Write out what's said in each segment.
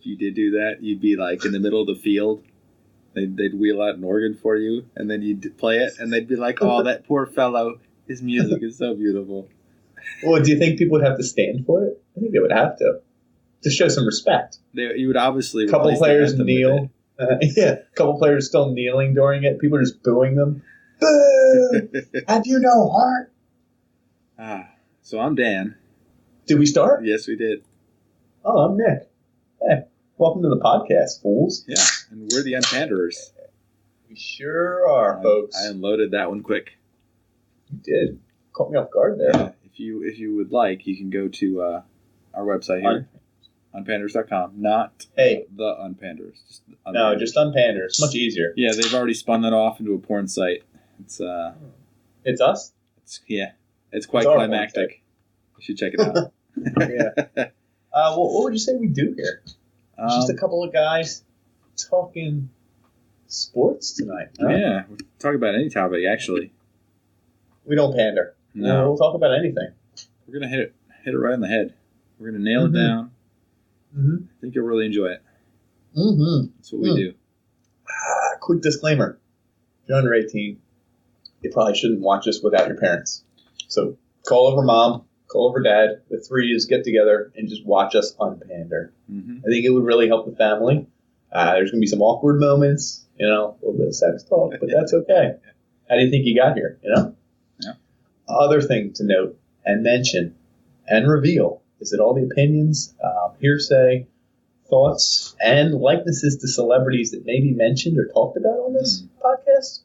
if you did do that, you'd be like in the middle of the field. They'd wheel out an organ for you, and then you'd play it, and they'd be like, "Oh, that poor fellow. His music is so beautiful." Well, do you think people would have to stand for it? I think they would have to show some respect. You would obviously a couple players kneel. A couple players still kneeling during it. People are just booing them. Boo! Have you no heart? So I'm Dan. Did we start? Yes, we did. Oh, I'm Nick. Hey, welcome to the podcast, fools. Yeah, and we're the Unpanderers. We sure are, folks. I unloaded that one quick. You did. Caught me off guard there. Yeah, if you would like, you can go to our website here, unpanders.com. Not the Unpanders. Just No, just Unpanders. Much easier. Yeah, they've already spun that off into a porn site. It's us? It's quite climactic. You should check it out. Yeah. What would you say we do here? Just a couple of guys talking sports tonight. Huh? Yeah, we'll talk about any topic, actually. We don't pander. No, we'll talk about anything. We're going to hit it right on the head. We're going to nail it down. Mm-hmm. I think you'll really enjoy it. Mm-hmm. That's what we do. Quick disclaimer. If you're under 18, you probably shouldn't watch this without your parents. So call over mom, call over dad. The three of you get together and just watch us unpander. Mm-hmm. I think it would really help the family. There's going to be some awkward moments, a little bit of sex talk, but that's okay. How do you think you got here, Yeah. Other thing to note and mention and reveal is that all the opinions, hearsay, thoughts, and likenesses to celebrities that may be mentioned or talked about on this podcast,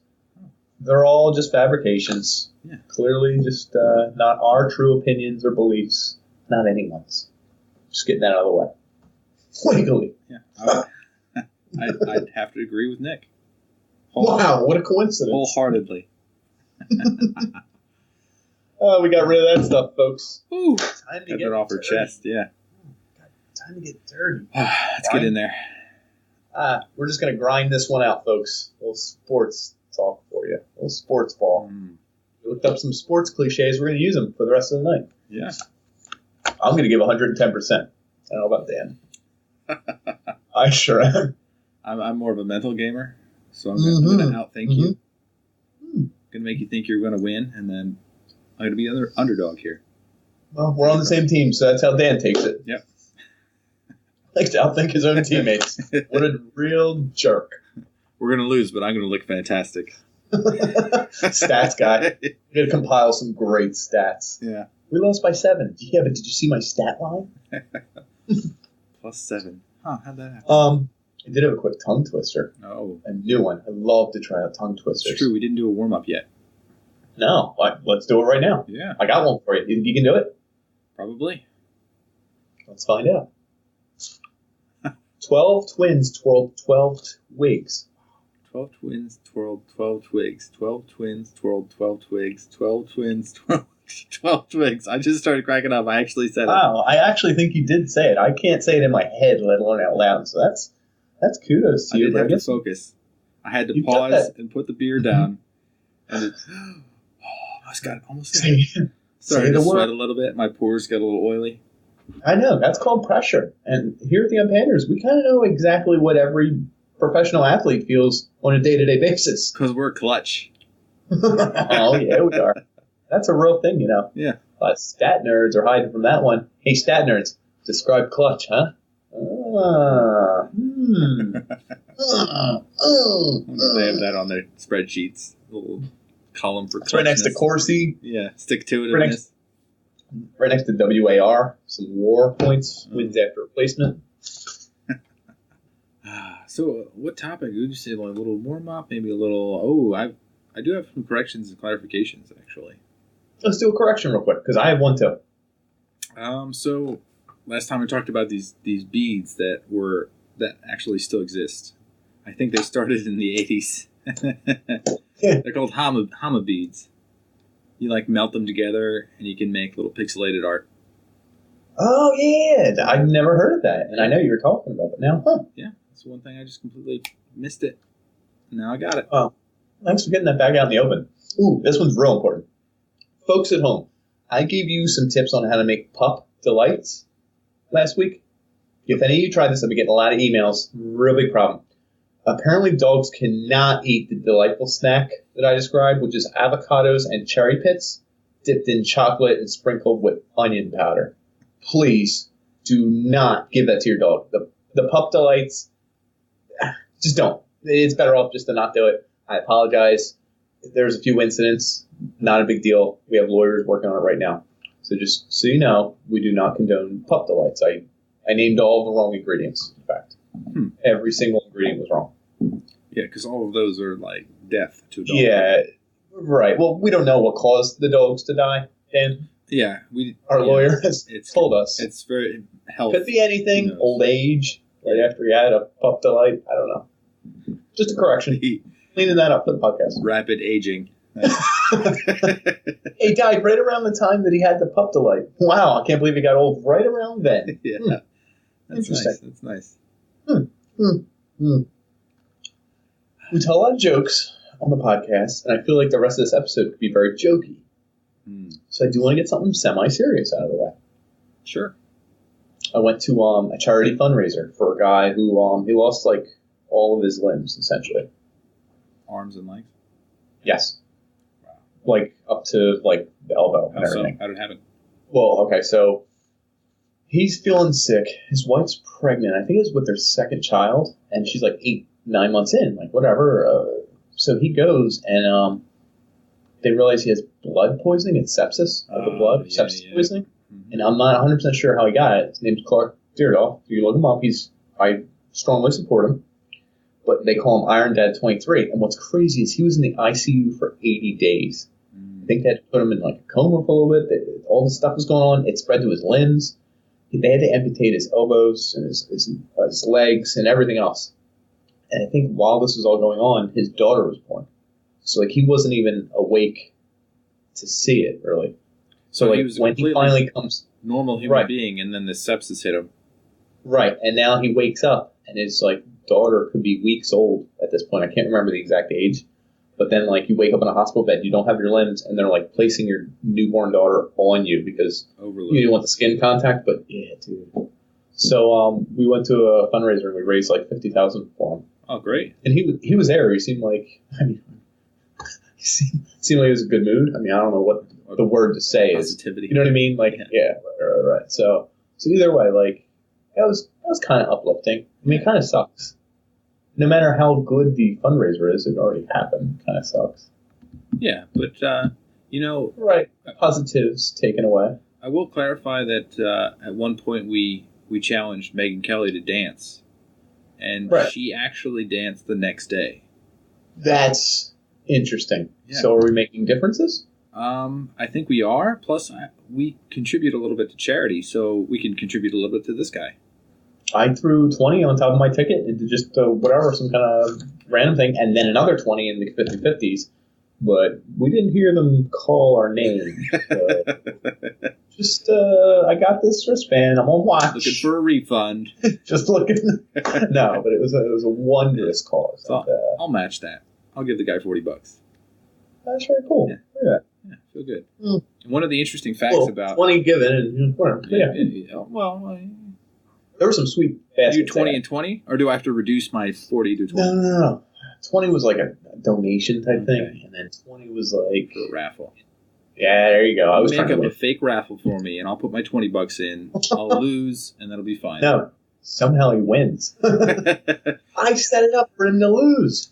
they're all just fabrications. Yeah. Clearly just not our true opinions or beliefs, not anyone's. Just getting that out of the way. Legally. Yeah. I'd have to agree with Nick. Wow, what a coincidence. Wholeheartedly. Oh, we got rid of that stuff, folks. Ooh, time to get it off her chest, yeah. Time to get dirty. Let's get in there. We're just going to grind this one out, folks. A little sports talk for you. A little sports ball. We looked up some sports cliches. We're going to use them for the rest of the night. Yeah. I'm going to give 110%. I don't know about Dan. I sure am. I'm more of a mental gamer, so I'm going to outthink you. I'm going to make you think you're going to win, and then I'm going to be the underdog here. Well, we're on the same team, so that's how Dan takes it. Yep. Likes to outthink his own teammates. What a real jerk. We're going to lose, but I'm going to look fantastic. Stats guy. You got to compile some great stats. Yeah. We lost by 7. Yeah, but did you see my stat line? +7. Huh, how'd that happen? I did have a quick tongue twister. Oh. A new one. I love to try out tongue twisters. It's true. We didn't do a warm-up yet. No. Let's do it right now. Yeah. I got one for you. You think you can do it? Probably. Let's find out. 12 twins twirled 12 twigs. 12 twins twirled 12 twigs. 12 twins twirled 12 twigs. 12 twins twirled 12 twigs. I just started cracking up. I actually said it. Wow. I actually think you did say it. I can't say it in my head, let alone out loud. So that's kudos to you. I did have to focus. I had to pause and put the beer down. And it, almost got it. Started to sweat a little bit. My pores got a little oily. I know. That's called pressure. And here at the Unpanders, we kind of know exactly what every professional athlete feels on a day-to-day basis. Because we're clutch. Oh, yeah, we are. That's a real thing, Yeah. Stat nerds are hiding from that one. Hey, stat nerds, describe clutch, huh? They have that on their spreadsheets. A little column for clutchness. It's right next to Corsi. Yeah, stick to it. Right next to WAR, some war points, wins after replacement. So, what topic? Would you say like a little warm-up? Maybe a little... I do have some corrections and clarifications, actually. Let's do a correction real quick, because I have one too. So, last time we talked about these beads that actually still exist. I think they started in the 80s. They're called hama beads. You melt them together, and you can make little pixelated art. Oh, yeah. I've never heard of that, and I know you were talking about it now. Huh. Yeah, that's one thing I just completely missed it. Now I got it. Oh, thanks for getting that back out in the open. Ooh, this one's real important. Folks at home, I gave you some tips on how to make pup delights last week. If any of you tried this, I've been getting a lot of emails. Real big problem. Apparently, dogs cannot eat the delightful snack that I described, which is avocados and cherry pits dipped in chocolate and sprinkled with onion powder. Please do not give that to your dog. The Pup Delights, just don't. It's better off just to not do it. I apologize. There's a few incidents. Not a big deal. We have lawyers working on it right now. So just so you know, we do not condone Pup Delights. I named all the wrong ingredients, in fact. Every single ingredient was wrong. Yeah, because all of those are like death to a dog. Yeah, right. Well, we don't know what caused the dogs to die, Dan. Yeah, our lawyer has told us. It's very health. Could be anything. Old age, right after he had a Pup Delight. I don't know. Just a correction. Cleaning that up for the podcast. Rapid aging. He died right around the time that he had the Pup Delight. Wow, I can't believe he got old right around then. Yeah, that's interesting. Nice. That's nice. We tell a lot of jokes on the podcast, and I feel like the rest of this episode could be very jokey. So I do want to get something semi-serious out of the way. Sure. I went to a charity fundraiser for a guy who he lost like all of his limbs, essentially. Arms and legs? Yes. Wow. Like up to like the elbow and everything. How did it happen? Well, okay, so he's feeling sick. His wife's pregnant. I think it's with their second child, and she's like 8-9 months in, like whatever. So he goes, and they realize he has blood poisoning and sepsis of the blood, sepsis poisoning. Mm-hmm. And I'm not 100% sure how he got it. His name's Clark Deardoff. If you look him up, I strongly support him. But they call him Iron Dad 23. And what's crazy is he was in the ICU for 80 days. I think they had to put him in like a coma for a little bit. All this stuff was going on. It spread to his limbs. They had to amputate his elbows and his legs and everything else. And I think while this was all going on, his daughter was born. So like he wasn't even awake to see it, really. So like when he finally comes... normal human being, and then the sepsis hit him. Right. And now he wakes up, and his like daughter could be weeks old at this point. I can't remember the exact age. But then, like, you wake up in a hospital bed, you don't have your limbs, and they're, like, placing your newborn daughter on you because you didn't want the skin contact. But, yeah, dude. So we went to a fundraiser, and we raised, like, $50,000 for him. Oh, great. And he was there. He seemed like, he seemed like he was in a good mood. I mean, I don't know what the word to say positivity. You know what I mean? Like, yeah, right. So either way, like, that was kind of uplifting. I mean, it kind of sucks. No matter how good the fundraiser is, it already happened. Kind of sucks. Yeah, but, right. Positives taken away. I will clarify that at one point we challenged Megyn Kelly to dance. And she actually danced the next day. That's interesting. Yeah. So are we making differences? I think we are. Plus, we contribute a little bit to charity, so we can contribute a little bit to this guy. I threw 20 on top of my ticket into just whatever, some kind of random thing, and then another 20 in the 50-50s. But we didn't hear them call our name. I got this wristband. I'm on watch. Looking for a refund. Just looking. No, but it was a wondrous cause. So I'll match that. I'll give the guy $40. That's very cool. Yeah, feel good. And one of the interesting facts about 20 given and whatever. There were some sweet baskets. Do you 20 and 20? Or do I have to reduce my 40 to 20? No. 20 was like a donation type thing, and then 20 was like a raffle. Yeah, there you go. I was make up a fake raffle for me, and I'll put my $20 in. I'll lose, and that'll be fine. No, somehow he wins. I set it up for him to lose.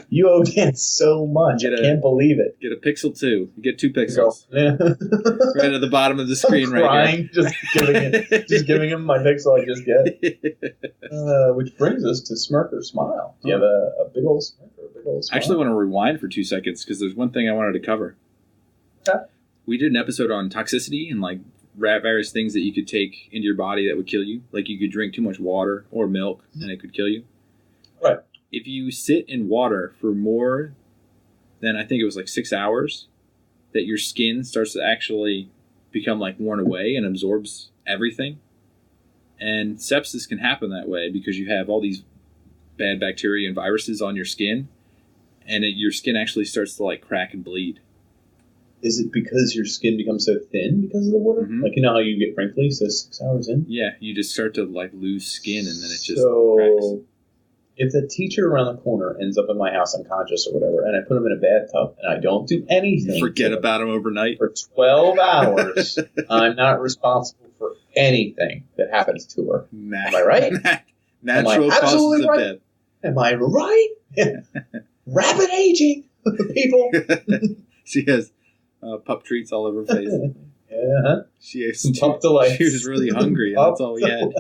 You owe Dan so much. I can't believe it. Get a Pixel 2. You get 2 pixels. Right at the bottom of the screen right here. Just giving him my pixel I just get. Which brings us to Smirk or Smile. Do you have a big old smirk or a big old smile? I actually want to rewind for 2 seconds because there's one thing I wanted to cover. Okay. We did an episode on toxicity and like various things that you could take into your body that would kill you. Like you could drink too much water or milk and it could kill you. Right. If you sit in water for more than, I think it was like 6 hours, that your skin starts to actually become like worn away and absorbs everything. And sepsis can happen that way because you have all these bad bacteria and viruses on your skin, and your skin actually starts to like crack and bleed. is it because your skin becomes so thin because of the water? Mm-hmm. Like, you know how you get wrinkly, so 6 hours in? Yeah, you just start to like lose skin, and then it just cracks. If the teacher around the corner ends up in my house unconscious or whatever, and I put him in a bathtub and I don't do anything, forget about him overnight for 12 hours, I'm not responsible for anything that happens to her. Am I right? Natural causes of death. Am I right? Rapid aging, people. She has pup treats all over her face. Yeah. She ate some pup delights. She was really hungry, and that's all we had.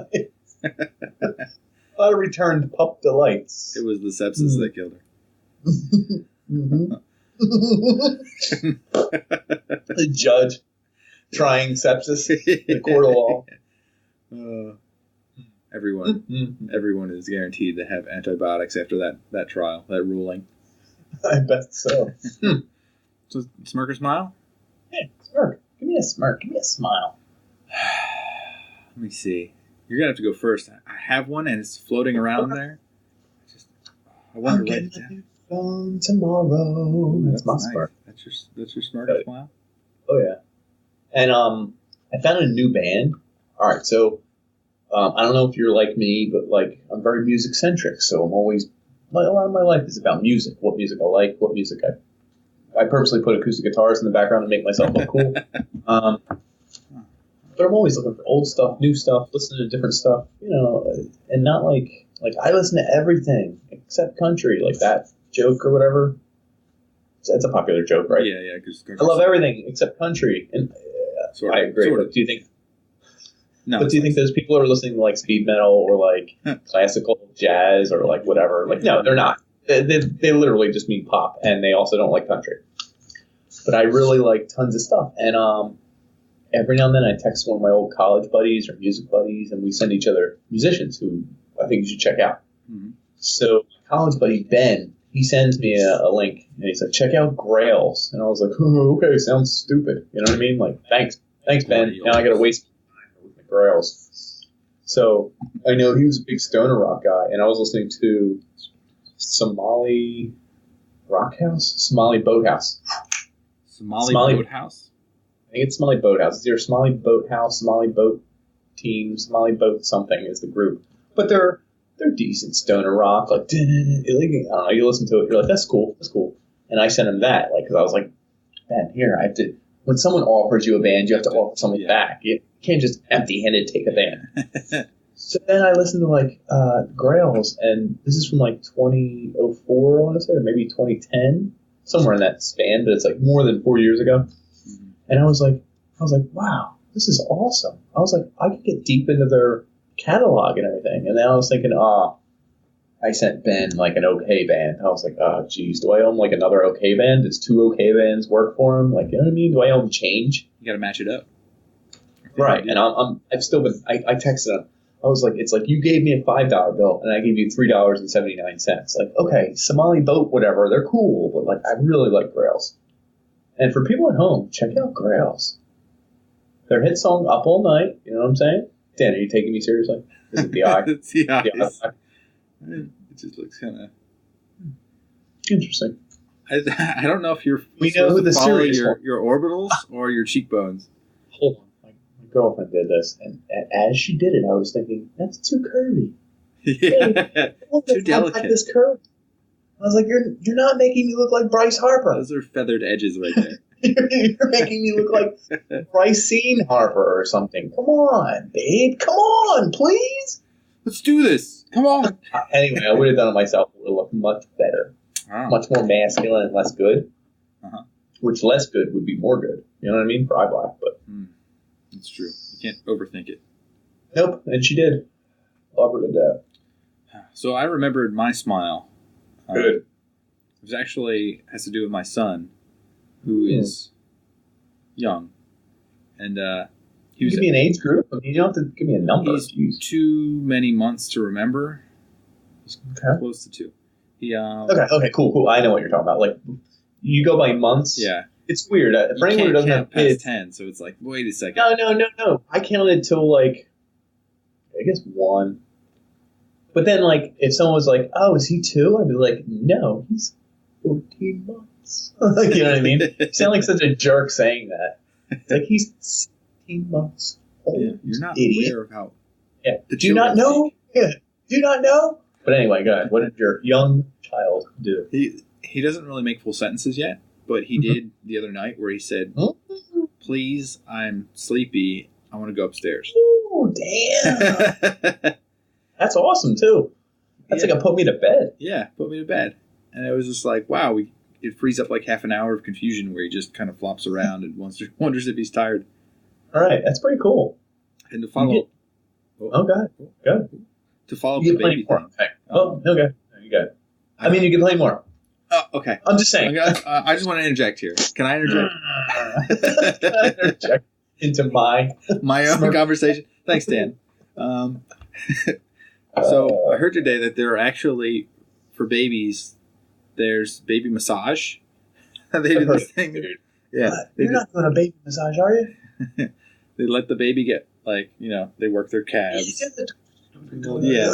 I returned pup delights. It was the sepsis that killed her. The judge trying sepsis in the court of law. Everyone is guaranteed to have antibiotics after that trial, that ruling. I bet so. So, smirk or smile? Yeah, smirk. Give me a smirk. Give me a smile. Let me see. You're going to have to go first. I have one, and it's floating around there. I want to write it down. Phone tomorrow. That's my nice. smirk. That's your smirk or smile? Oh, yeah. And I found a new band. All right, so I don't know if you're like me, but like I'm very music centric. So I'm always, like, a lot of my life is about music. What music I like, what music I purposely put acoustic guitars in the background to make myself look cool. But I'm always looking for old stuff, new stuff, listening to different stuff, you know, and not like I listen to everything except country, like that joke or whatever. It's a popular joke, right? Yeah. I love everything except country, and I agree. But do you think? No. But do you think those people are listening to like speed metal or like classical jazz or like whatever? Like, no, they're not. They literally just mean pop, and they also don't like country. But I really like tons of stuff, and every now and then I text one of my old college buddies or music buddies, and we send each other musicians who I think you should check out. Mm-hmm. So my college buddy Ben, he sends me a link, and he's like, check out Grails. And I was like, oh, okay, sounds stupid. You know what I mean? Like, thanks Ben. Now I got to waste time with my Grails. So I know he was a big stoner rock guy, and I was listening to Somali Boathouse? Somali Boathouse. I think it's Somali Boathouse. It's either Somali Boathouse, Somali Boat Team, Somali Boat something is the group. But they're decent stoner rock. Like, I don't know, you listen to it, you're like, that's cool. And I sent him that, like, because I was like, man, here, I have to, when someone offers you a band, you have to offer something back. You can't just empty-handed take a band. So then I listened to, like, Grails, and this is from, like, 2004, I want to say, or maybe 2010, somewhere in that span, but it's, like, more than 4 years ago. And I was like, wow, this is awesome. I was like, I could get deep into their catalog and everything. And then I was thinking, I sent Ben like an okay band. I was like, geez, do I own like another okay band? Does 2 okay bands work for him? Like, you know what I mean? Do I own change? You got to match it up. Right. And I've still been, I texted him. I was like, it's like you gave me a $5 bill and I gave you $3.79. Like, okay, Somali Boat, whatever, they're cool, but like, I really like Grails. And for people at home, check out Grails. Their hit song, Up All Night, you know what I'm saying? Dan, are you taking me seriously? Is it the eye? It's the eyes. It just looks kind of interesting. I don't know if you're we know who the serious your orbitals or your cheekbones. Hold on. My girlfriend did this, and as she did it, I was thinking, that's too curvy. Yeah, too delicate. Like this curve. I was like, you're not making me look like Bryce Harper. Those are feathered edges right there. You're making me look like Brycene Harper or something. Come on, babe. Come on, please. Let's do this. Come on. Anyway, I would have done it myself. It would look much better. Oh. Much more masculine and less good. Uh-huh. Which less good would be more good. You know what I mean? For eye black, but it's true. You can't overthink it. Nope, and she did. Love her to death. So I remembered my smile. Good. It was actually has to do with my son, who is young, and he was. Give me an age group. I mean, you don't have to give me a number. He's too many months to remember. He's close to 2. He Okay, cool. I know what you're talking about. Like, you go by months. Yeah. It's weird. Frank doesn't have kids. Past 10, so it's like, wait a second. No. I counted till like, I guess 1. But then, like, if someone was like, "Oh, is he 2?" I'd be like, "No, he's 14 months. Like, you know what I mean? You sound like such a jerk saying that. It's like he's 16 months old. Yeah, you're not idiot. aware of how. Yeah. Do you not know? Yeah. Do you not know? But anyway, go ahead. What did your young child do? He doesn't really make full sentences yet, but he did the other night where he said, "Please, I'm sleepy. I want to go upstairs." Oh, damn. That's awesome, too. That's like a put me to bed. Yeah, put me to bed. And it was just like, wow, it frees up like half an hour of confusion where he just kind of flops around and wonders if he's tired. All right, that's pretty cool. And to follow... go ahead. Go ahead. To follow up the baby thing. Okay. Okay. You got it. I mean, you can play more. Oh, okay. I'm just saying. I just want to interject here. Can I interject? Can I interject into my own conversation? Thanks, Dan. So I heard today that there are actually, for babies, there's baby massage. They do this thing. Yeah. You're not doing a baby massage, are you? They let the baby get, like, they work their calves. Yeah.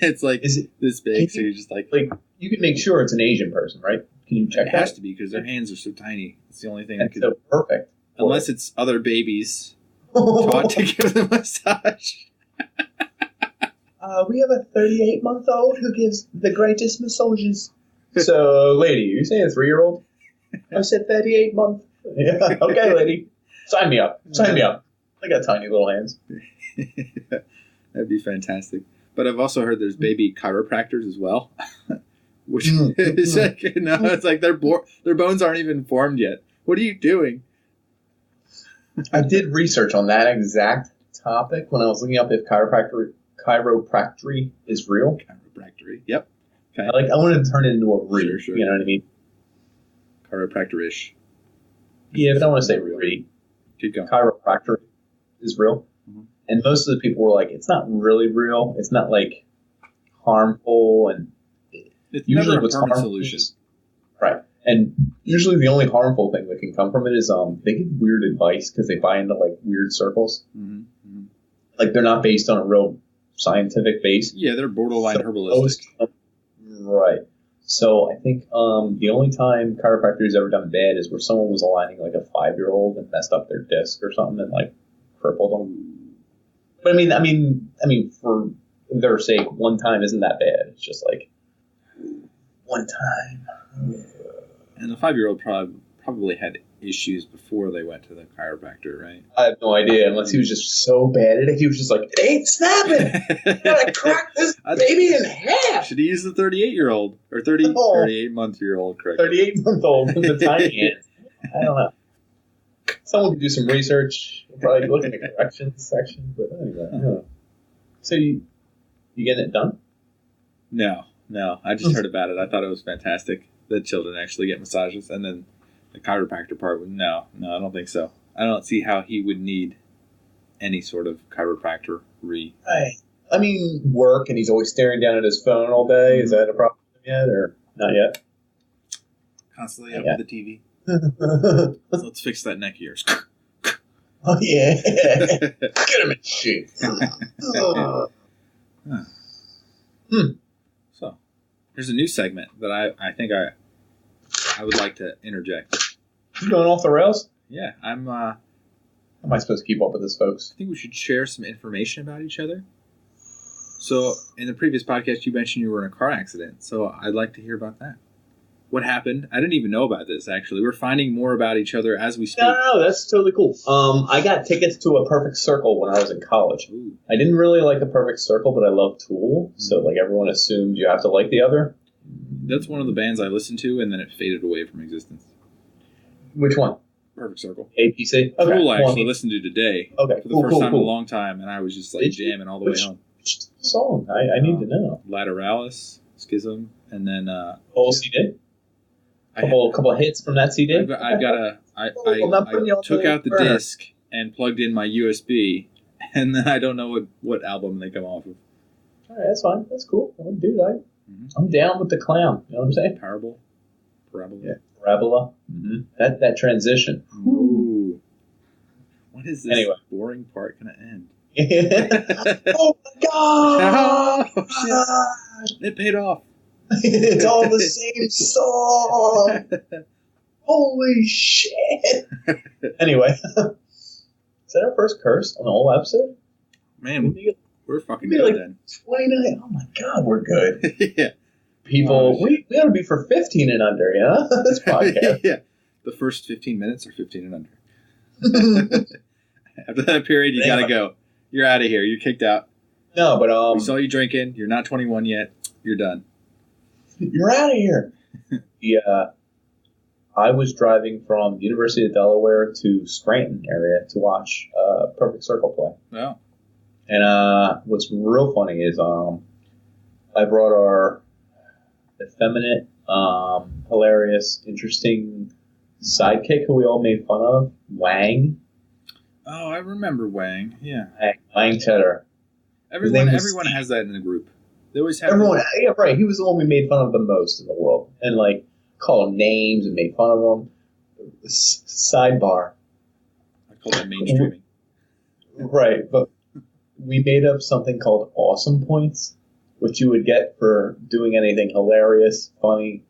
It's like this big, so you're just like... you can make sure it's an Asian person, right? Can you check that? It has to be, because their hands are so tiny. It's the only thing that could... so perfect. Unless it's other babies taught to give them a massage. We have a 38-month-old who gives the greatest massages. So, lady, you say a 3-year-old? I said 38-month. Yeah, okay, lady. Sign me up. Sign me up. I got tiny little hands. That'd be fantastic. But I've also heard there's baby chiropractors as well. Which is like, it's like their bones aren't even formed yet. What are you doing? I did research on that exact topic when I was looking up if chiropractic is real. Chiropractic, yep. Okay. I wanted to turn it into a re. Sure. You know what I mean? Chiropractor-ish. Yeah, but I want to say re. Keep going. Chiropractic is real. Mm-hmm. And most of the people were like, it's not really real. It's not like harmful, and it's usually what's harmful solution. Right. And usually the only harmful thing that can come from it is they get weird advice because they buy into like weird circles. Mm-hmm. Mm-hmm. Like they're not based on a real scientific base. Yeah, they're borderline herbalistic. Right. So I think the only time chiropractor has ever done bad is where someone was aligning like a 5-year-old and messed up their disc or something and like crippled them. But I mean, for their sake, one time isn't that bad. It's just like one time. And the 5-year-old probably had issues before they went to the chiropractor, right? I have no idea, unless he was just so bad at it. He was just like, it ain't snapping. You gotta crack this baby in half. Should he use the 38-year-old or 38-month-year-old? Correct. 38-month-old with the tiny hands. I don't know. Someone could do some research. Probably look in the corrections section. But anyway, I don't know. So you getting it done? No. I just heard about it. I thought it was fantastic that children actually get massages, and then the chiropractor part, no, I don't think so. I don't see how he would need any sort of chiropractor I mean, work, and he's always staring down at his phone all day. Is that a problem yet, or not yet? Constantly up with the TV. Let's fix that neck of yours. Oh, yeah. Get him in shape. So, there's a new segment that I think I would like to interject. You going off the rails? Yeah, I'm. How am I supposed to keep up with this, folks? I think we should share some information about each other. So, in the previous podcast, you mentioned you were in a car accident. So, I'd like to hear about that. What happened? I didn't even know about this, actually. We're finding more about each other as we speak. No, that's totally cool. I got tickets to a Perfect Circle when I was in college. Ooh. I didn't really like a Perfect Circle, but I love Tool. So, like, everyone assumed you have to like the other. That's one of the bands I listened to, and then it faded away from existence. Which one? Perfect Circle. APC? Okay. Tool, I actually listened to today. Okay. For the first time in a long time, and I was just, like, jamming all the way home. Which song? I need to know. Lateralis, Schism, and then... whole CD? Couple of hits from that CD? I took out the disc and plugged in my USB, and then I don't know what album they come off of. All right, that's fine. That's cool. Well, dude, I'm down with the clown. You know what I'm saying? Parabola. Yeah, parabola. Mm-hmm. That transition. Ooh. When is this boring part going to end? Oh, my God! Oh, shit. It paid off. It's all the same song. Holy shit. Anyway, is that our first curse on the whole episode? Man, we're fucking good like then. 29. Oh my God, we're good. Yeah. People, we ought to be for 15 and under, yeah? This podcast. Yeah. The first 15 minutes are 15 and under. After that period, you gotta go. You're out of here. You're kicked out. No, but we saw you drinking. You're not 21 yet. You're done. You're out of here. Yeah. I was driving from University of Delaware to Scranton area to watch Perfect Circle play. Oh. And what's real funny is I brought our effeminate, hilarious, interesting sidekick who we all made fun of, Wang. Oh, I remember Wang. Yeah. Wang Cheddar. Everyone has that in the group. They always have. Everyone, yeah, right. He was the one we made fun of the most in the world, and like called him names and made fun of him. Sidebar. I call that mainstreaming. Right, but we made up something called awesome points, which you would get for doing anything hilarious, funny,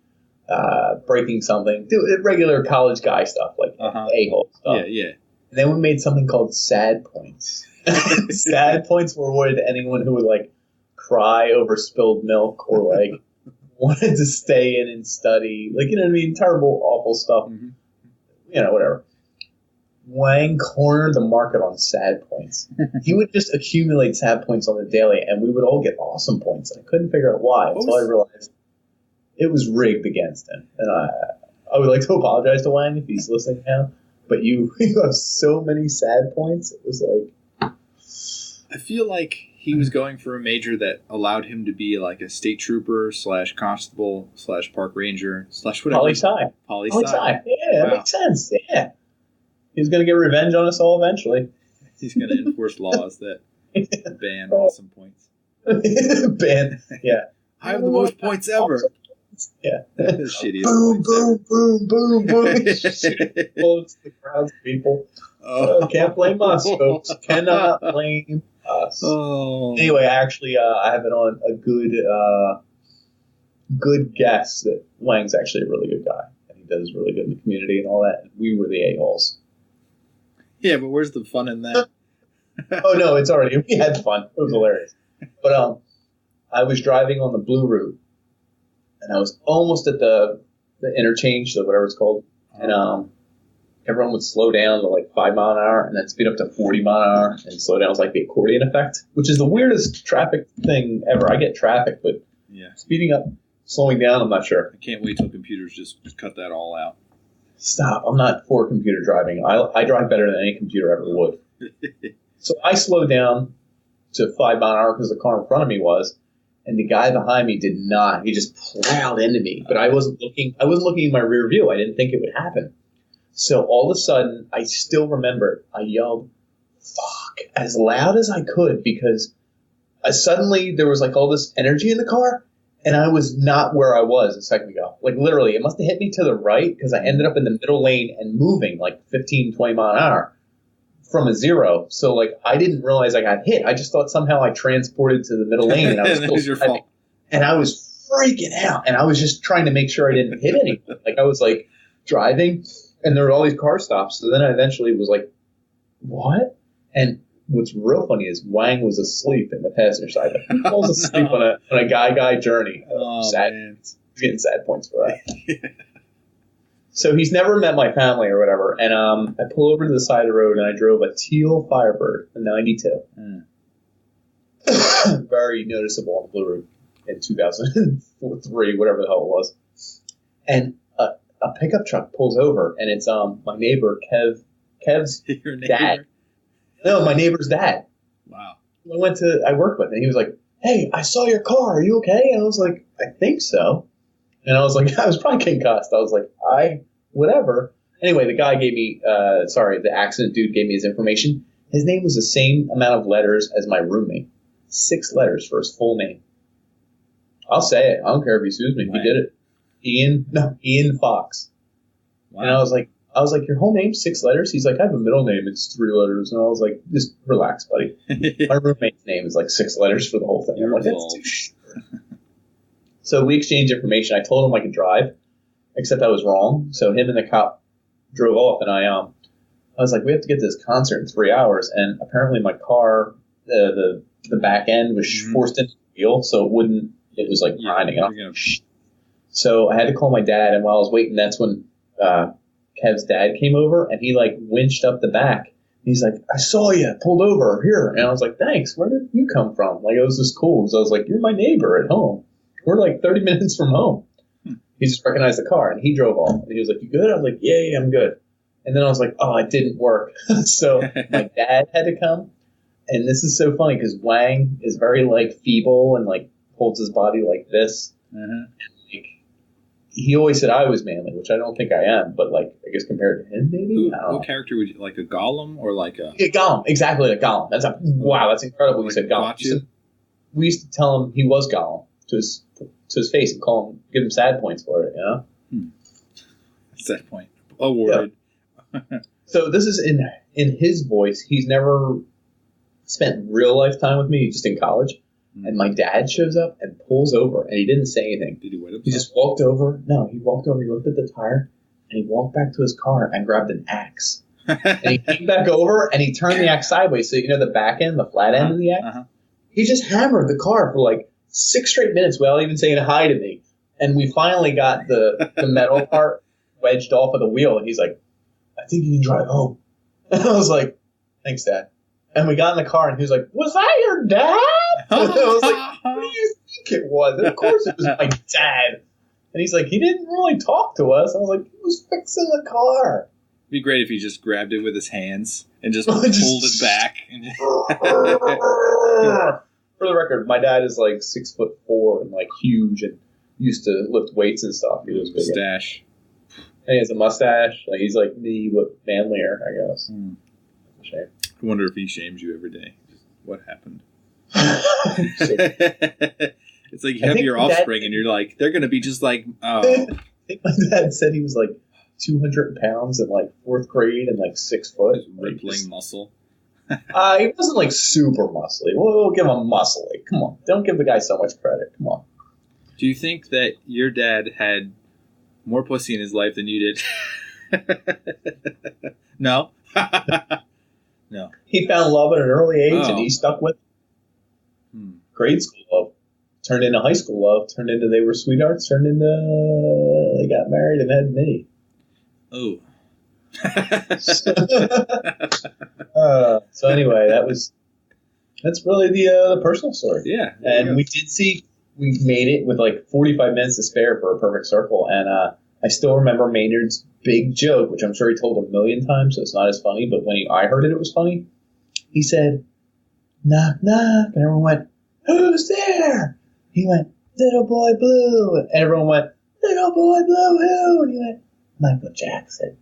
breaking something, do regular college guy stuff like a-hole stuff. Yeah. And then we made something called sad points. Sad points were awarded to anyone who would like cry over spilled milk or like wanted to stay in and study, like, you know what I mean? Terrible, awful stuff. Mm-hmm. You know, whatever. Wang cornered the market on sad points. He would just accumulate sad points on the daily, and we would all get awesome points. And I couldn't figure out why until I realized it was rigged against him. And I would like to apologize to Wang if he's listening now. But you have so many sad points. It was like, I feel like he was going for a major that allowed him to be like a state trooper / constable / park ranger / whatever. Poli-sci. Poli-sci. Yeah, that makes sense. Yeah. He's going to get revenge on us all eventually. He's going to enforce laws that ban awesome points. Yeah. I have the most points ever. Yeah. Shittiest boom, points boom, boom, boom, boom. Explodes the crowds of people. Can't blame us, folks. Cannot blame us. Oh. Anyway, actually, I have it on a good guess that Wang's actually a really good guy. And he does really good in the community and all that. We were the a-holes. Yeah, but where's the fun in that? Oh, no, it's already, we had fun. It was hilarious. But I was driving on the Blue Route, and I was almost at the interchange, so whatever it's called, and everyone would slow down to like 5 mile an hour, and then speed up to 40 mile an hour, and slow down. It was like the accordion effect, which is the weirdest traffic thing ever. I get traffic, but speeding up, slowing down, I'm not sure. I can't wait till computers just cut that all out. Stop. I'm not for computer driving. I drive better than any computer ever would. So I slowed down to 5 mile an hour because the car in front of me was, and the guy behind me did not. He just plowed into me. But I wasn't looking in my rear view. I didn't think it would happen. So all of a sudden, I still remember it. I yelled, "Fuck," as loud as I could because suddenly there was like all this energy in the car. And I was not where I was a second ago. Like, literally, it must have hit me to the right because I ended up in the middle lane and moving like 15, 20 mile an hour from a zero. So, like, I didn't realize I got hit. I just thought somehow I transported to the middle lane. And I was that was your fault. And I was freaking out. And I was just trying to make sure I didn't hit anyone. Like, I was, like, driving, and there were all these car stops. So then I eventually was like, what? And what's real funny is Wang was asleep in the passenger side. He falls asleep on a guy journey. Sad. Man. He's getting sad points for that. So he's never met my family or whatever. And I pull over to the side of the road and I drove a teal Firebird, a 92. Very noticeable on the Blue Route in 2003, whatever the hell it was. And a pickup truck pulls over, and it's my neighbor Kev's Your neighbor? dad. No, my neighbor's dad. Wow. I worked with, and he was like, "Hey, I saw your car. Are you okay?" And I was like, "I think so." And I was like, I was probably concussed. I was like, whatever. Anyway, the guy gave me, the accident dude gave me his information. His name was the same amount of letters as my roommate. 6 letters for his full name. I'll say it. I don't care if he sues me. Wow. He did it. Ian Fox. Wow. And I was like, your whole name's 6 letters? He's like, I have a middle name. It's 3 letters. And I was like, just relax, buddy. My roommate's name is like 6 letters for the whole thing. I'm like, that's too short. So we exchanged information. I told him I could drive, except I was wrong. So him and the cop drove off, and I was like, we have to get to this concert in 3 hours. And apparently my car, the back end was forced into the wheel, so it was like grinding up. So I had to call my dad, and while I was waiting, that's when Kev's dad came over, and he like winched up the back. He's like, I saw you, pulled over here. And I was like, thanks, where did you come from? Like, it was just cool. So I was like, you're my neighbor at home. We're like 30 minutes from home. He just recognized the car, and he drove off. And he was like, you good? I was like, yeah, I'm good. And then I was like, oh, it didn't work. So my dad had to come. And this is so funny because Wang is very like feeble and like holds his body like this. And, like, he always said I was manly, which I don't think I am, but like I guess compared to him, maybe. What character would you like? A golem or like a? Yeah, Gollum, exactly like Gollum. Wow, that's incredible. Like you said Gollum. We used to tell him he was Gollum to his face and call him, give him sad points for it. You know. Sad point awarded. Yeah. So this is in his voice. He's never spent real life time with me, just in college. And my dad shows up and pulls over, and he didn't say anything. Did he wait up? He just walked over. No, he walked over, he looked at the tire, and he walked back to his car and grabbed an axe. And he came back over, and he turned the axe sideways. So, you know, the back end, the flat end of the axe? He just hammered the car for like 6 straight minutes without even saying hi to me. And we finally got the metal part wedged off of the wheel, and he's like, I think you can drive home. And I was like, thanks, Dad. And we got in the car, and he was like, was that your dad? And I was like, what do you think it was? And of course it was my dad. And he's like, he didn't really talk to us. I was like, he was fixing the car. It'd be great if he just grabbed it with his hands and just pulled it back. For the record, my dad is like 6'4" and like huge and used to lift weights and stuff. He was big. Mustache. And he has a mustache. Like he's like me, but manlier, I guess. Shame. I wonder if he shames you every day. What happened? It's like you have your offspring and you're like, they're going to be just like, oh. I think my dad said he was like 200 pounds in like 4th grade and like 6 foot. Rippling muscle. He wasn't like super muscly. We'll give him muscly. Come on. Don't give the guy so much credit. Come on. Do you think that your dad had more pussy in his life than you did? No? No. He found love at an early age and he stuck with it. Grade school love turned into high school love, turned into they were sweethearts, turned into they got married and had me. Oh. So anyway, that's really the personal story. Yeah. And we made it with like 45 minutes to spare for a perfect circle. And I still remember Maynard's big joke, which I'm sure he told 1,000,000 times, so it's not as funny. But when I heard it, it was funny. He said, knock, knock. And everyone went, who's there? He went, little boy blue. And everyone went, little boy blue who? And he went, Michael Jackson.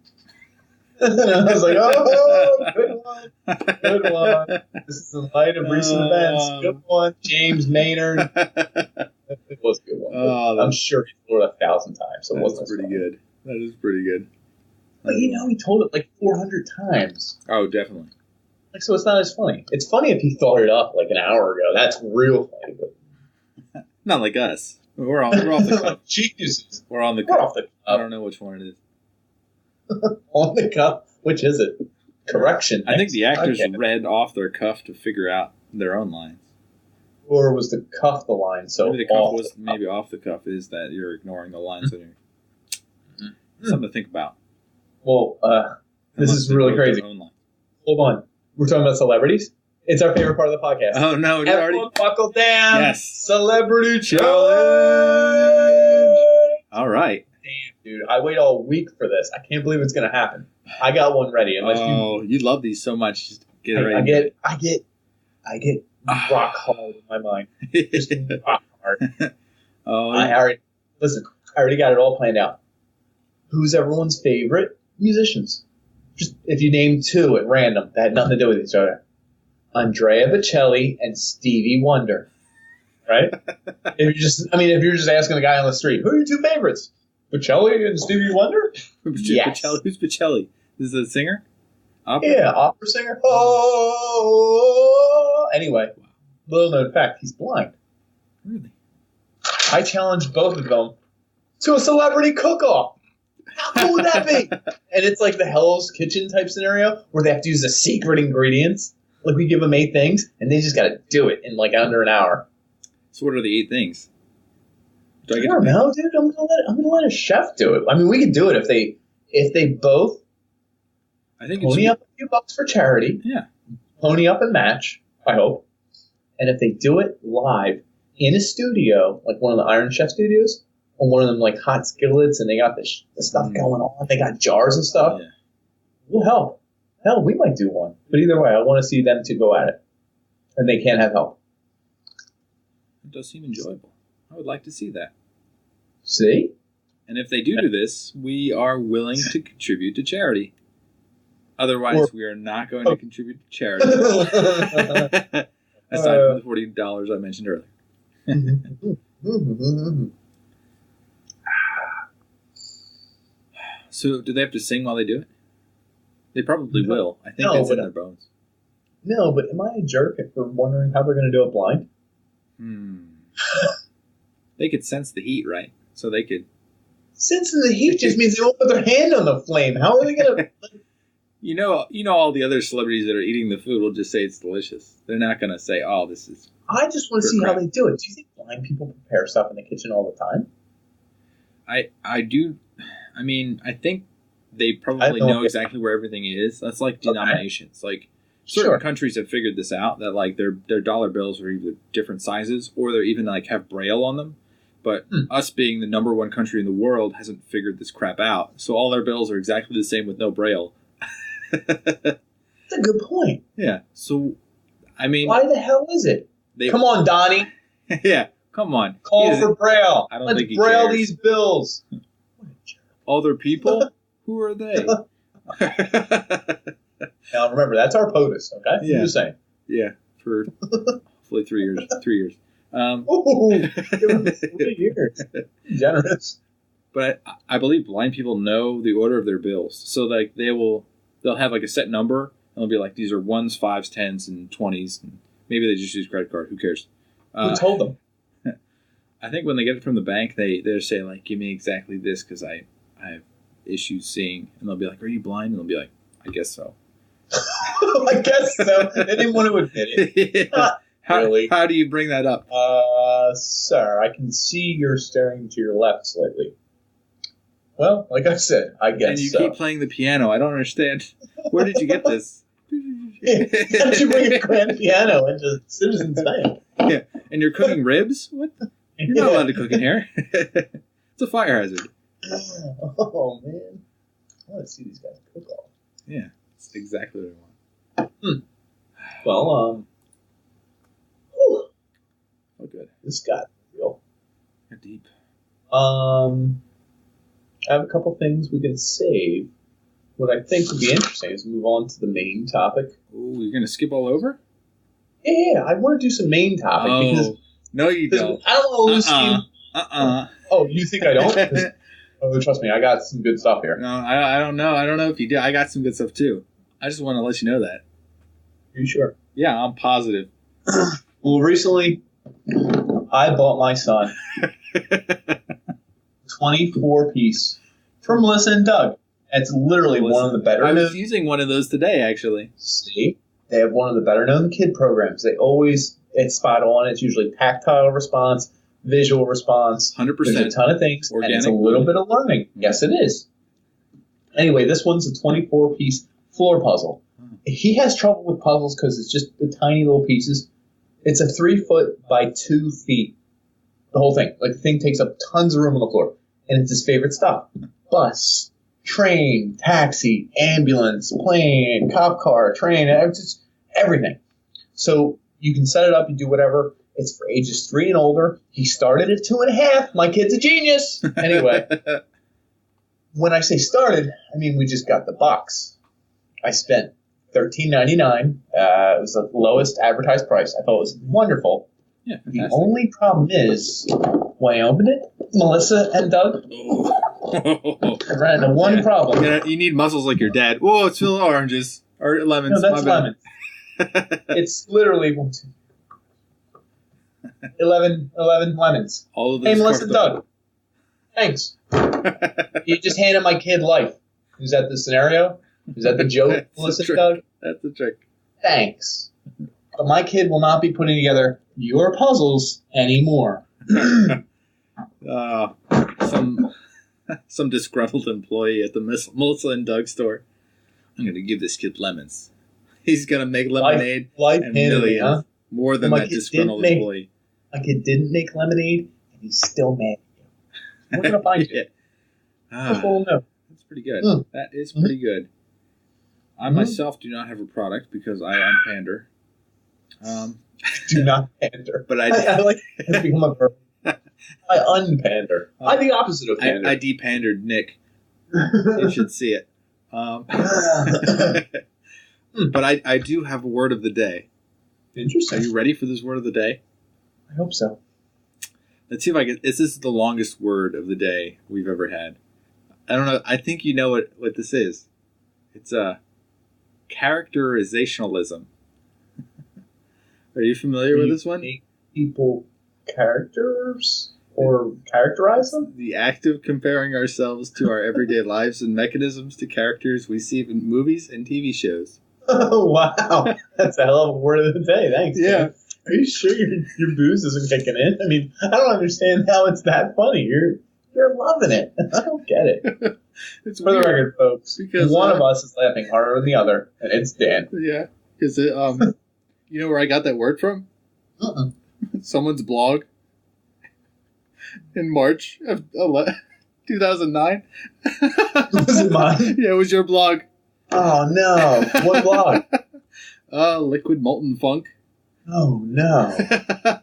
And I was like, oh, good one. Good one. This is in light of recent events. Good one, James Maynard. It was a good one. I'm sure he told it 1,000 times. So that's pretty good. That is pretty good. But he told it like 400 times. Oh, definitely. Like, so it's not as funny. It's funny if he thought it up like an hour ago. That's real funny. But not like us. We're off the cuff. Jesus. We're on the cuff. Off the cuff. I don't know which one it is. On the cuff? Which is it? Correction. I think the actors read off their cuff to figure out their own lines. Or was the cuff the line? So maybe the cuff was maybe off the cuff is that you're ignoring the lines. Something to think about. Well, this is really crazy. Hold on. We're talking about celebrities. It's our favorite part of the podcast. Oh, no. Everyone buckle down. Yes. Celebrity Challenge. All right. Damn, dude. I wait all week for this. I can't believe it's going to happen. I got one ready. You love these so much. Just get it ready. I get rock hard in my mind. Just rock hard. I already got it all planned out. Who's everyone's favorite musicians? Just if you name 2 at random that had nothing to do with each other. Andrea Bocelli and Stevie Wonder. Right? If you're just asking a guy on the street, who are your 2 favorites? Bocelli and Stevie Wonder? Yes. Who's Bocelli? Is this a singer? Opera? Yeah, opera singer. Oh. Anyway, little known fact, he's blind. Really? I challenged both of them to a celebrity cook-off. How cool would that be? And it's like the Hell's Kitchen type scenario where they have to use the secret ingredients. Like we give them 8 things, and they just got to do it in like under an hour. So what are the 8 things? I don't know, dude. I'm gonna let a chef do it. I mean, we could do it if they both. I think pony up a few bucks for charity. Yeah. Pony up and match. I hope. And if they do it live in a studio, like one of the Iron Chef studios, or one of them like hot skillets, and they got the stuff going on, they got jars and stuff. Yeah. We'll help. Hell, we might do one. But either way, I want to see them two go at it, and they can't have help. It does seem enjoyable. I would like to see that. See? And if they do this, we are willing to contribute to charity. Otherwise, we are not going to contribute to charity. Aside from the $40 I mentioned earlier. So, do they have to sing while they do it? They probably will. I think it's in their bones. No, but am I a jerk for wondering how they're going to do it blind? They could sense the heat, right? So they could... Sensing the heat just means they won't put their hand on the flame. How are they going to... You know, all the other celebrities that are eating the food will just say it's delicious. They're not going to say, "Oh, this is." I just want to see how they do it. Do you think blind people prepare stuff in the kitchen all the time? I do. I mean, I think they probably know exactly where everything is. That's like denominations. Okay. Like certain countries have figured this out that like their dollar bills are either different sizes or they're even like have braille on them. But us being the number 1 country in the world hasn't figured this crap out. So all their bills are exactly the same with no braille. That's a good point. Yeah. So, I mean... Why the hell is it? Come on, Dani. Yeah, come on. Call for Braille. Let's Braille cares. These bills. Other people? Who are they? Now, remember, that's our POTUS, okay? Yeah. I'm just saying. Yeah, for hopefully 3 years. 3 years. Ooh, 3 years. Generous. But I believe blind people know the order of their bills. So like they'll have like a set number and they'll be like, these are 1s, 5s, 10s, and 20s. And maybe they just use credit card. Who cares? Who told them? I think when they get it from the bank, they're saying like, give me exactly this because I have issues seeing. And they'll be like, are you blind? And they'll be like, I guess so. I guess so. They didn't want to admit it. Yeah. How do you bring that up? Sir, I can see you're staring to your left slightly. Well, like I said, I guess so. And you keep playing the piano. I don't understand. Where did you get this? How did you bring a grand piano into Citizens Bank? Yeah, and you're cooking ribs? What? You're not allowed to cook in here. It's a fire hazard. Oh, man. I want to see these guys cook all. Yeah, that's exactly what I want. Well, oh, good. This got real. You're deep. I have a couple things we can save. What I think would be interesting is move on to the main topic. Oh, you're going to skip all over? Yeah, I want to do some main topic. Because no, you don't. I don't want to lose steam. Oh, you think I don't? Oh, trust me, I got some good stuff here. No, I don't know. I don't know if you do. I got some good stuff, too. I just want to let you know that. Are you sure? Yeah, I'm positive. Well, recently, I bought my son 24-piece from Melissa and Doug. It's literally one of the better. I was using one of those today, actually. See? They have one of the better-known kid programs. It's spot on. It's usually tactile response, visual response. 100%. There's a ton of things, organic, and it's a little bit of learning. Yes, it is. Anyway, this one's a 24-piece floor puzzle. He has trouble with puzzles because it's just the tiny little pieces. It's a 3 foot by 2 feet. The whole thing. Like, the thing takes up tons of room on the floor. And it's his favorite stuff. Bus, train, taxi, ambulance, plane, cop car, train, just everything. So you can set it up, you do whatever. It's for ages 3 and older. He started at 2.5. My kid's a genius. Anyway, when I say started, I mean we just got the box. I spent $13.99. It was the lowest advertised price. I thought it was wonderful. Yeah, the only problem is when I opened it, Melissa and Doug, I ran into one problem. You need muscles like your dad. Whoa, it's full of oranges. Or lemons. No, that's lemons. It's literally 11 lemons. All of Hey, this. Melissa Doug. Thanks. You just handed my kid life. Is that the scenario? Is that the joke, Melissa Doug? That's the trick. Thanks. But my kid will not be putting together your puzzles anymore. Some disgruntled employee at the Melissa and Doug store. I'm going to give this kid lemons. He's going to make lemonade and millions. Huh? More than that disgruntled employee. My kid didn't make lemonade, and he's still mad at you. We're going to find you. That's pretty good. That is pretty good. I myself do not have a product because I unpander. Do not pander. But I like it's become a verb. I unpander. I'm the opposite of pander. I depandered Nick. You should see it. But I do have a word of the day. Interesting. Are you ready for this word of the day? I hope so. Let's see if I can. This is the longest word of the day we've ever had. I don't know. I think you know what this is. It's a characterizationalism. Are you familiar with this one? Make people characters or characterize them? The act of comparing ourselves to our everyday lives and mechanisms to characters we see in movies and TV shows. Oh, wow. That's a hell of a word of the day. Thanks. Yeah. Man. Are you sure your booze isn't kicking in? I mean, I don't understand how it's that funny. You're loving it. I don't get it. It's For weird, the record, folks, because one of us is laughing harder than the other, and it's Dan. Yeah. Because you know where I got that word from? Someone's blog in March of 2009. Was it mine? Yeah, it was your blog. Oh, no. What blog? Liquid Molten Funk. Oh, no.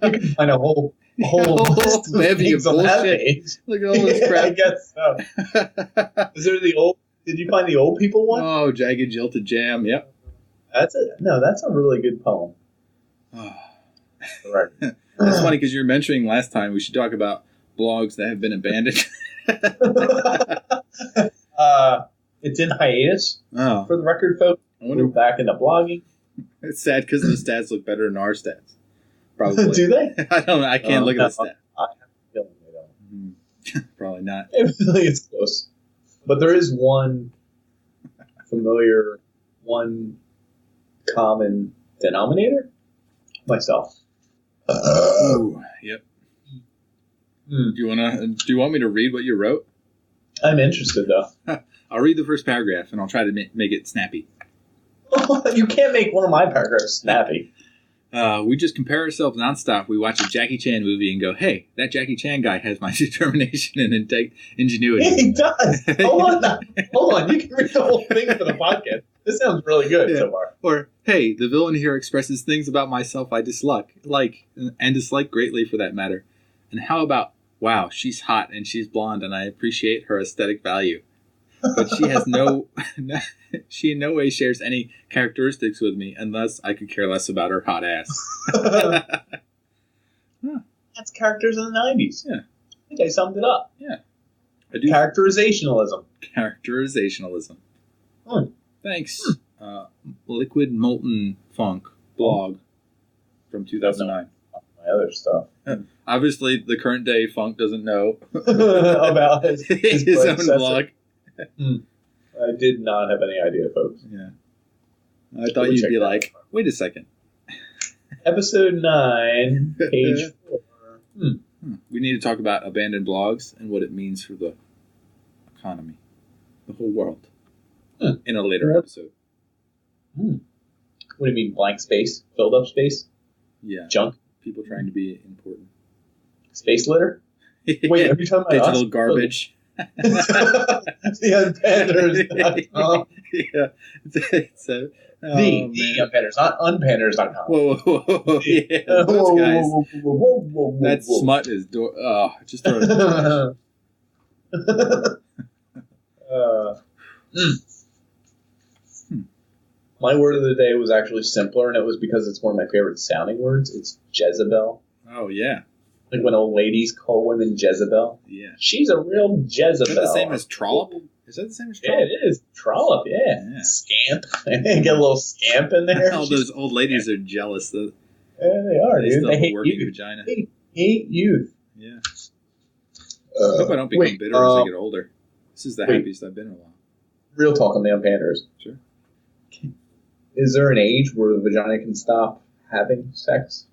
You can find a whole list of bevy of things on that bullshit. page. Look at all this crap. I guess so. Is there the old... Did you find the old people one? Oh, Jagged Jilted Jam. Yep. That's a really good poem. Right. That's funny because you were mentioning last time we should talk about blogs that have been abandoned. It's in hiatus, Oh. for the record, folks. We're back into blogging. It's sad because the stats look better than our stats. Probably. Do they? I don't know. I can't look at the stats. I have a feeling they don't. Probably not. I think it's close. But there is one common denominator. Myself. Ooh, yep. Do you want me to read what you wrote? I'm interested, though. I'll read the first paragraph, and I'll try to make it snappy. You can't make one of my paragraphs snappy. We just compare ourselves nonstop. We watch a Jackie Chan movie and go, hey, that Jackie Chan guy has my determination and ingenuity. Yeah, he does. Hold on. You can read the whole thing for the podcast. This sounds really good so far. Or, hey, the villain here expresses things about myself I dislike greatly for that matter. And how about, wow, she's hot and she's blonde and I appreciate her aesthetic value. But she has she in no way shares any characteristics with me, and thus I could care less about her hot ass. That's characters in the 90s. Yeah. I think I summed it up. Yeah. I do. Characterizationalism. Thanks. Liquid Molten Funk blog from 2009. My other stuff. Obviously, the current day funk doesn't know about his own blog. I did not have any idea, folks. Yeah. I thought you'd be like, wait a second. Episode 9, page 4. We need to talk about abandoned blogs and what it means for the economy, the whole world, in a later episode. What do you mean, blank space? Filled up space? Yeah. Junk? People trying to be important. Space litter? Wait, are you talking about digital us? garbage? The unpanders.com. Yeah. The unpanders, not unpanders.com. Whoa. Yeah, those guys. That smut is just throw it. My word of the day was actually simpler, and it was because it's one of my favorite sounding words. It's Jezebel. Oh, yeah. Like when old ladies call women Jezebel. Yeah. She's a real Jezebel. Is that the same as trollop? Is that the same as trollop? Yeah, it is. Trollop, yeah. Scamp. Get a little scamp in there. All those old ladies are jealous. Yeah, they are, dude. Still They have a hate working youth. vagina. They hate youth. Yeah. I hope I don't become bitter as I get older. This is the happiest I've been in a while. Real talk on the panderers. Sure. Is there an age where the vagina can stop having sex?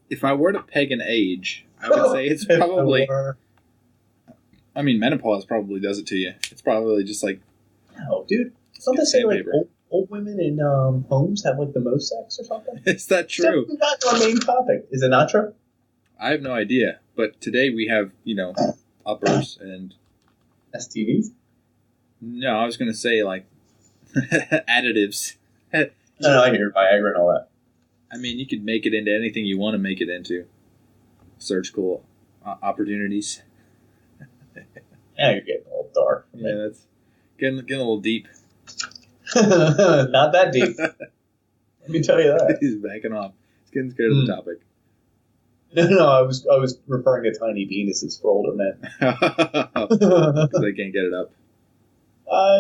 If I were to peg an age, I would say it's probably... I mean, menopause probably does it to you. It's probably just like... No, dude. Don't they say like old women in homes have like the most sex or something? Is that true? That's our main topic. Is it not true? I have no idea. But today we have, uppers and... STDs? No, I was going to say like additives. No, I hear Viagra and all that. I mean, you could make it into anything you want to make it into. Surgical opportunities. Yeah, you're getting a little dark. Yeah, that's getting a little deep. Not that deep. Let me tell you that. He's backing off. He's getting scared of the topic. No, I was referring to tiny penises for older men. Because they can't get it up.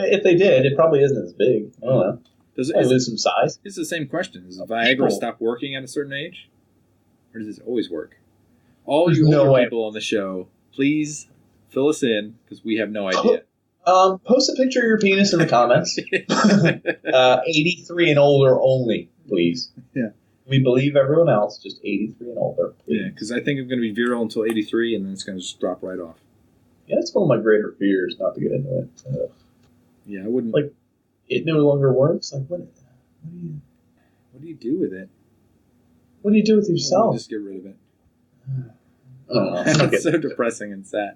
If they did, it probably isn't as big. I don't know. Does it lose some size? It's the same question. Does Viagra stop working at a certain age? Or does it always work? All you older people on the show, please fill us in, because we have no idea. Post a picture of your penis in the comments. 83 and older only, please. Yeah. We believe everyone else, just 83 and older, please. Yeah, because I think I'm going to be virile until 83, and then it's going to just drop right off. Yeah, that's one of my greater fears, not to get into it. Yeah, I wouldn't... Like, it no longer works? Like, what do you do with it? What do you do with yourself? Just get rid of it. I don't know. It's so depressing and sad.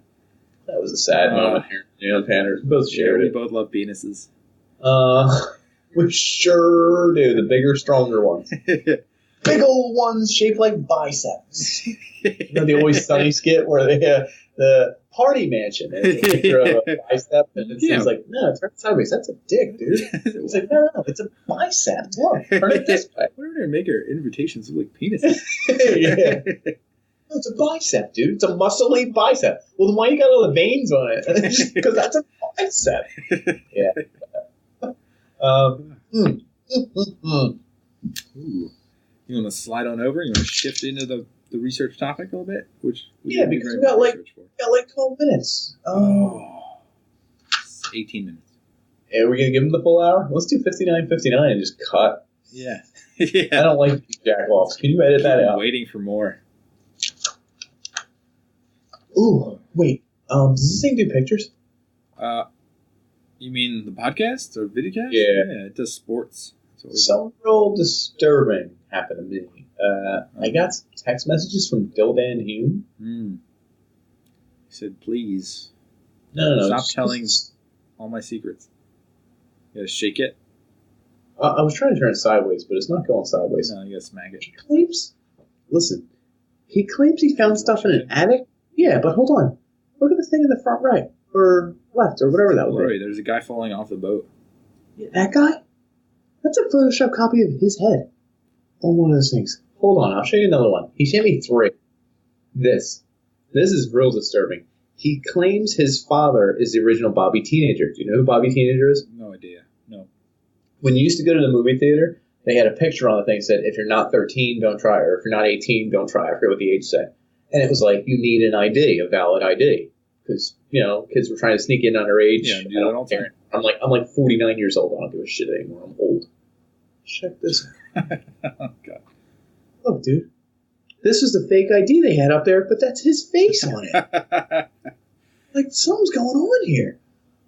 That was a sad moment here. You know, Panners both shared we it. both love penises. We sure do. The bigger, stronger ones. Big old ones shaped like biceps. You know the Always Sunny skit where they the party mansion and they throw a bicep and it seems like, no, turn it sideways. That's a dick, dude. It's like, no, it's a bicep. Look, turn it this way. Why do they make our invitations look like penises? Yeah. No, it's a bicep, dude. It's a muscly bicep. Well, then why you got all the veins on it? Because that's a bicep. Yeah. Ooh. You want to slide on over? You want to shift into the research topic a little bit? Which because we got like 12 minutes. 18 minutes. Yeah, are we going to give them the full hour? Let's do 59:59 and just cut. Yeah. I don't like these jack-offs. Can you edit that out? Waiting for more. Ooh, wait. Does this thing do pictures? You mean the podcast or videocast? Yeah, it does sports. Something real disturbing happened to me. I got some text messages from Dildan Hume. He said, please. No. Stop telling all my secrets. You gotta shake it. I was trying to turn it sideways, but it's not going sideways. No, you gotta smack it. He claims he found stuff in an attic. Yeah, but hold on. Look at the thing in the front right. Or left, or whatever that was. There's a guy falling off the boat. Yeah, that guy? That's a Photoshop copy of his head on one of those things. Hold on, I'll show you another one. He sent me 3. This is real disturbing. He claims his father is the original Bobby Teenager. Do you know who Bobby Teenager is? No idea. No. When you used to go to the movie theater, they had a picture on the thing that said, if you're not 13, don't try, or if you're not 18, don't try. I forget what the age said. And it was like, you need an ID, a valid ID. Because, kids were trying to sneak in underage. Yeah, do that all the time. I'm like 49 years old. I don't give a shit anymore. I'm old. Check this out. Oh, God. Look, dude. This is the fake ID they had up there, but that's his face on it. Like, something's going on here.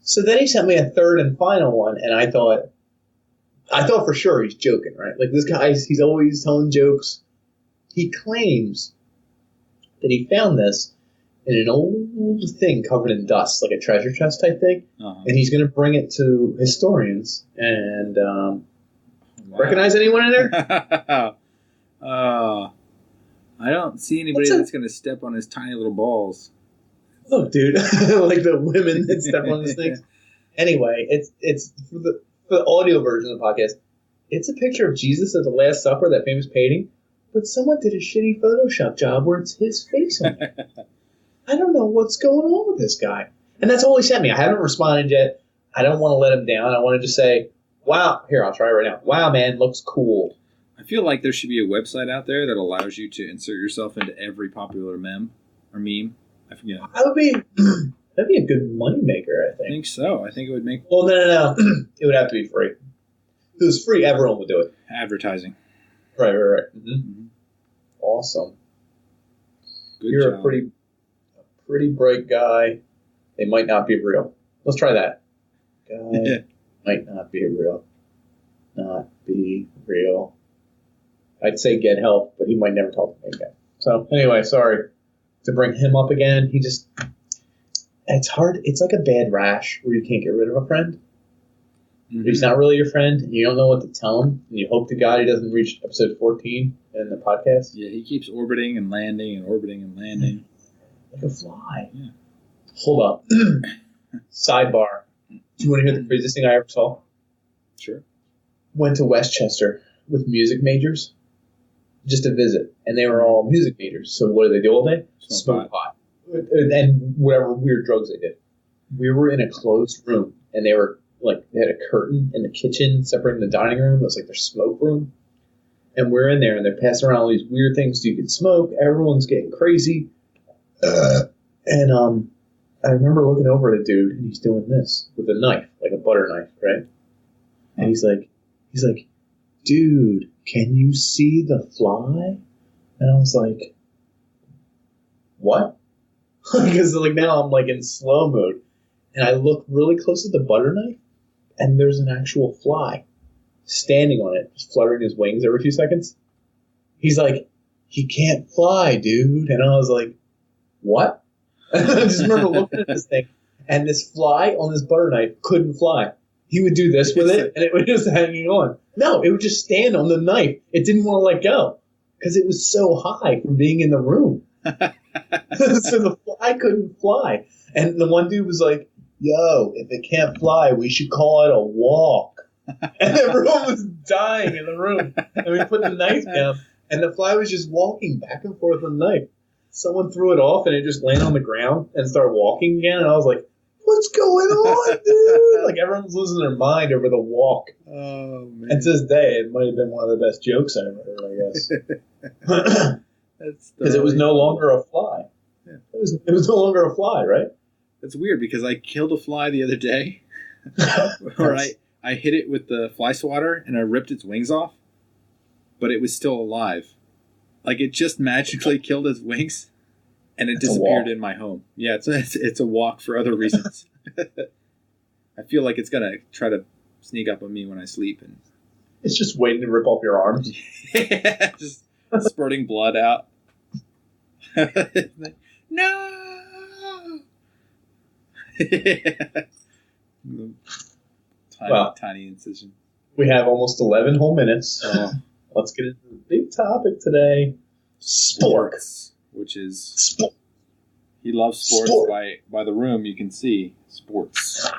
So then he sent me a third and final one, and I thought for sure he's joking, right? Like, this guy, he's always telling jokes. He claims that he found this in an old thing covered in dust, like a treasure chest type thing, and he's going to bring it to historians and recognize anyone in there? I don't see anybody that's going to step on his tiny little balls. Look, dude, like the women that step on these things. Anyway, it's for the audio version of the podcast. It's a picture of Jesus at the Last Supper, that famous painting, but someone did a shitty Photoshop job where it's his face on it. I don't know what's going on with this guy. And that's all he sent me. I haven't responded yet. I don't want to let him down. I want to just say, wow. Here, I'll try it right now. Wow, man, looks cool. I feel like there should be a website out there that allows you to insert yourself into every popular meme or meme. I forget. That'd be a good moneymaker, I I think. think so. I think it would make Well, no. It would have to be free. If it was free, everyone would do it. advertising. Right. Mm-hmm. Awesome. Good You're job. a pretty bright guy. They might not be real. Let's try that. Guy might not be real. Not be real. I'd say get help, but he might never talk to me again. So anyway, sorry to bring him up again. It's hard. It's like a bad rash where you can't get rid of a friend. Mm-hmm. He's not really your friend, and you don't know what to tell him, and you hope to God he doesn't reach episode 14 in the podcast. Yeah, he keeps orbiting and landing and orbiting and landing. Like a fly. Yeah. Hold up. Sidebar. Do you want to hear the craziest thing I ever saw? Sure. Went to Westchester with music majors just to visit, and they were all music majors. So what do they do all day? Smoke pot. And whatever weird drugs they did. We were in a closed room, and they had a curtain in the kitchen separating the dining room. It was like their smoke room. And we're in there, and they're passing around all these weird things so you can smoke. Everyone's getting crazy. And I remember looking over at a dude, and he's doing this with a knife, like a butter knife, right? And he's like, dude, can you see the fly? And I was like, what? Because now I'm like in slow mode. And I look really close at the butter knife, and there's an actual fly standing on it, just fluttering his wings every few seconds. He's like, he can't fly, dude. And I was like, what? I just remember looking at this thing, and this fly on this butter knife couldn't fly. He would do this with it, and it was just hanging on. No, it would just stand on the knife. It didn't want to let go because it was so high from being in the room. So the fly couldn't fly. And the one dude was like, yo, if it can't fly, we should call it a walk. And everyone was dying in the room. And we put the knife down, and the fly was just walking back and forth with the knife. Someone threw it off, and it just landed on the ground and started walking again. And I was like, what's going on, dude? Like, everyone's losing their mind over the walk. Oh, man. And to this day, it might have been one of the best jokes I ever heard, I guess. Because it was no longer a fly. Yeah. It was no longer a fly, right? That's weird, because I killed a fly the other day. Or I hit it with the fly swatter, and I ripped its wings off, but it was still alive. Like, it just magically killed its wings, and it disappeared in my home. Yeah, it's a walk for other reasons. I feel like it's going to try to sneak up on me when I sleep. And it's just waiting to rip off your arms. Yeah, just spurting blood out. No! Tiny incision. We have almost 11 whole minutes. Let's get into the big topic today. Sports. Which is... Sport. He loves sports. By the room, you can see sports.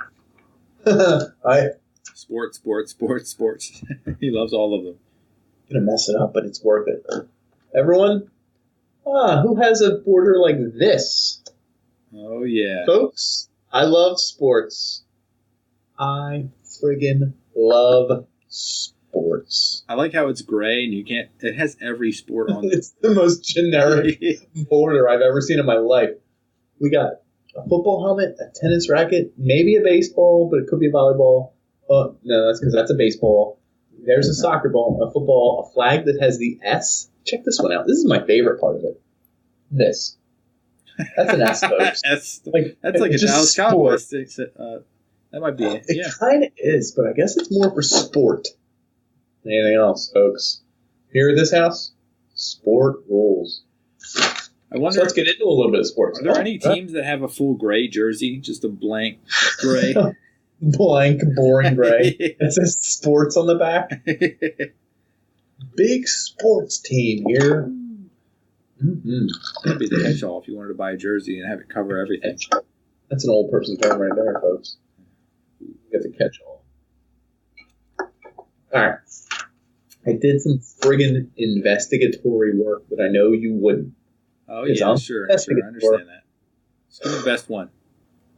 Sports. He loves all of them. I'm going to mess it up, but it's worth it. Everyone, who has a border like this? Oh, yeah. Folks, I love sports. I friggin' love sports. I like how it's gray and it has every sport on it. It's the most generic border I've ever seen in my life. We got a football helmet, a tennis racket, maybe a baseball, but it could be a volleyball. Oh, no, that's because that's a baseball. There's a soccer ball, a football, a flag that has the S. Check this one out. This is my favorite part of it. This. That's an S, folks. That's like a Dallas Cowboys. That might be it. Yeah. It kind of is, but I guess it's more for sport than anything else, folks. Here at this house, sport rules. I wonder. So let's get into a little bit of sports. Are there any teams that have a full gray jersey, just a blank gray? Blank, boring gray. It says sports on the back. Big sports team here. Mm-hmm. That'd be the catch-all if you wanted to buy a jersey and have it cover everything. That's an old person term right there, folks. Get the catch-all. All right. I did some friggin' investigatory work that I know you wouldn't. Oh, yeah, sure. I understand that. Just give me the best one.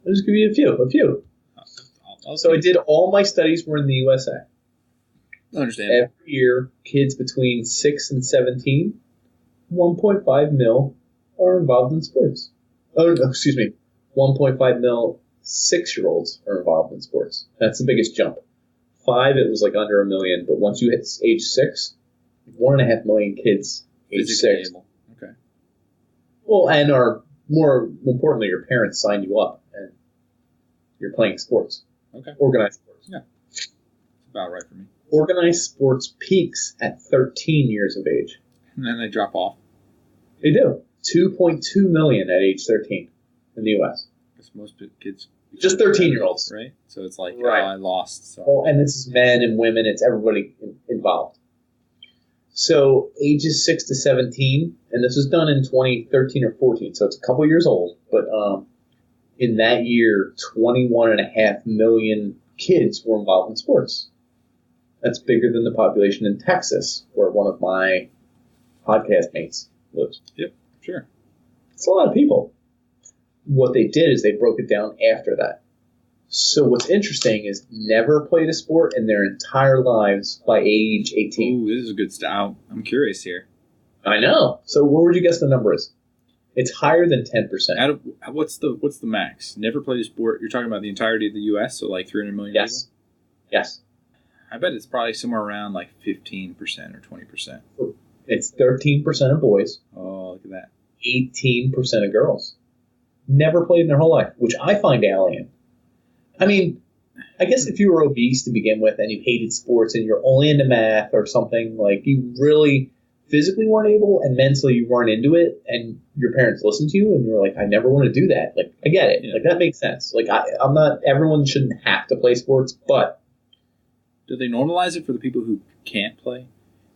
I'll just give you a few. So I did all my studies were in the USA. Understand. Every year, kids between 6 and 17, 1.5 mil are involved in sports. Oh, no, excuse me. 1.5 mil 6-year-olds are involved in sports. That's the biggest jump. 5, it was like under a million, but once you hit age 6, 1.5 million kids age 6. Able. Okay. Well, and are more importantly, your parents sign you up and you're playing sports. Okay. Organized sports. Yeah. It's about right for me. Organized sports peaks at 13 years of age. And then they drop off. They do. 2.2 million at age 13 in the U.S. Because most kids... Just 13-year-olds. Right? So it's like, right. Oh, I lost. So. Oh, and this is men and women. It's everybody involved. So ages 6 to 17, and this was done in 2013 or 14, so it's a couple years old. But in that year, 21.5 million kids were involved in sports. That's bigger than the population in Texas, where one of my podcast mates lives. Yep, sure. It's a lot of people. What they did is they broke it down after that. So what's interesting is never played a sport in their entire lives by age 18. Ooh, this is a good style. I'm curious here. I know. So what would you guess the number is? It's higher than 10%. Out of what's the max? Never played a sport. You're talking about the entirety of the U.S., so like 300 million Yes. people? Yes. I bet it's probably somewhere around like 15% or 20%. It's 13% of boys, Oh, look at that. 18% of girls. Never played in their whole life, which I find alien. I mean, I guess if you were obese to begin with and you hated sports and you're only into math or something, like you really physically weren't able and mentally you weren't into it and your parents listened to you and you're like, I never want to do that. Like, I get it. Yeah. Like, that makes sense. Like, I'm not, everyone shouldn't have to play sports, but. Do they normalize it for the people who can't play?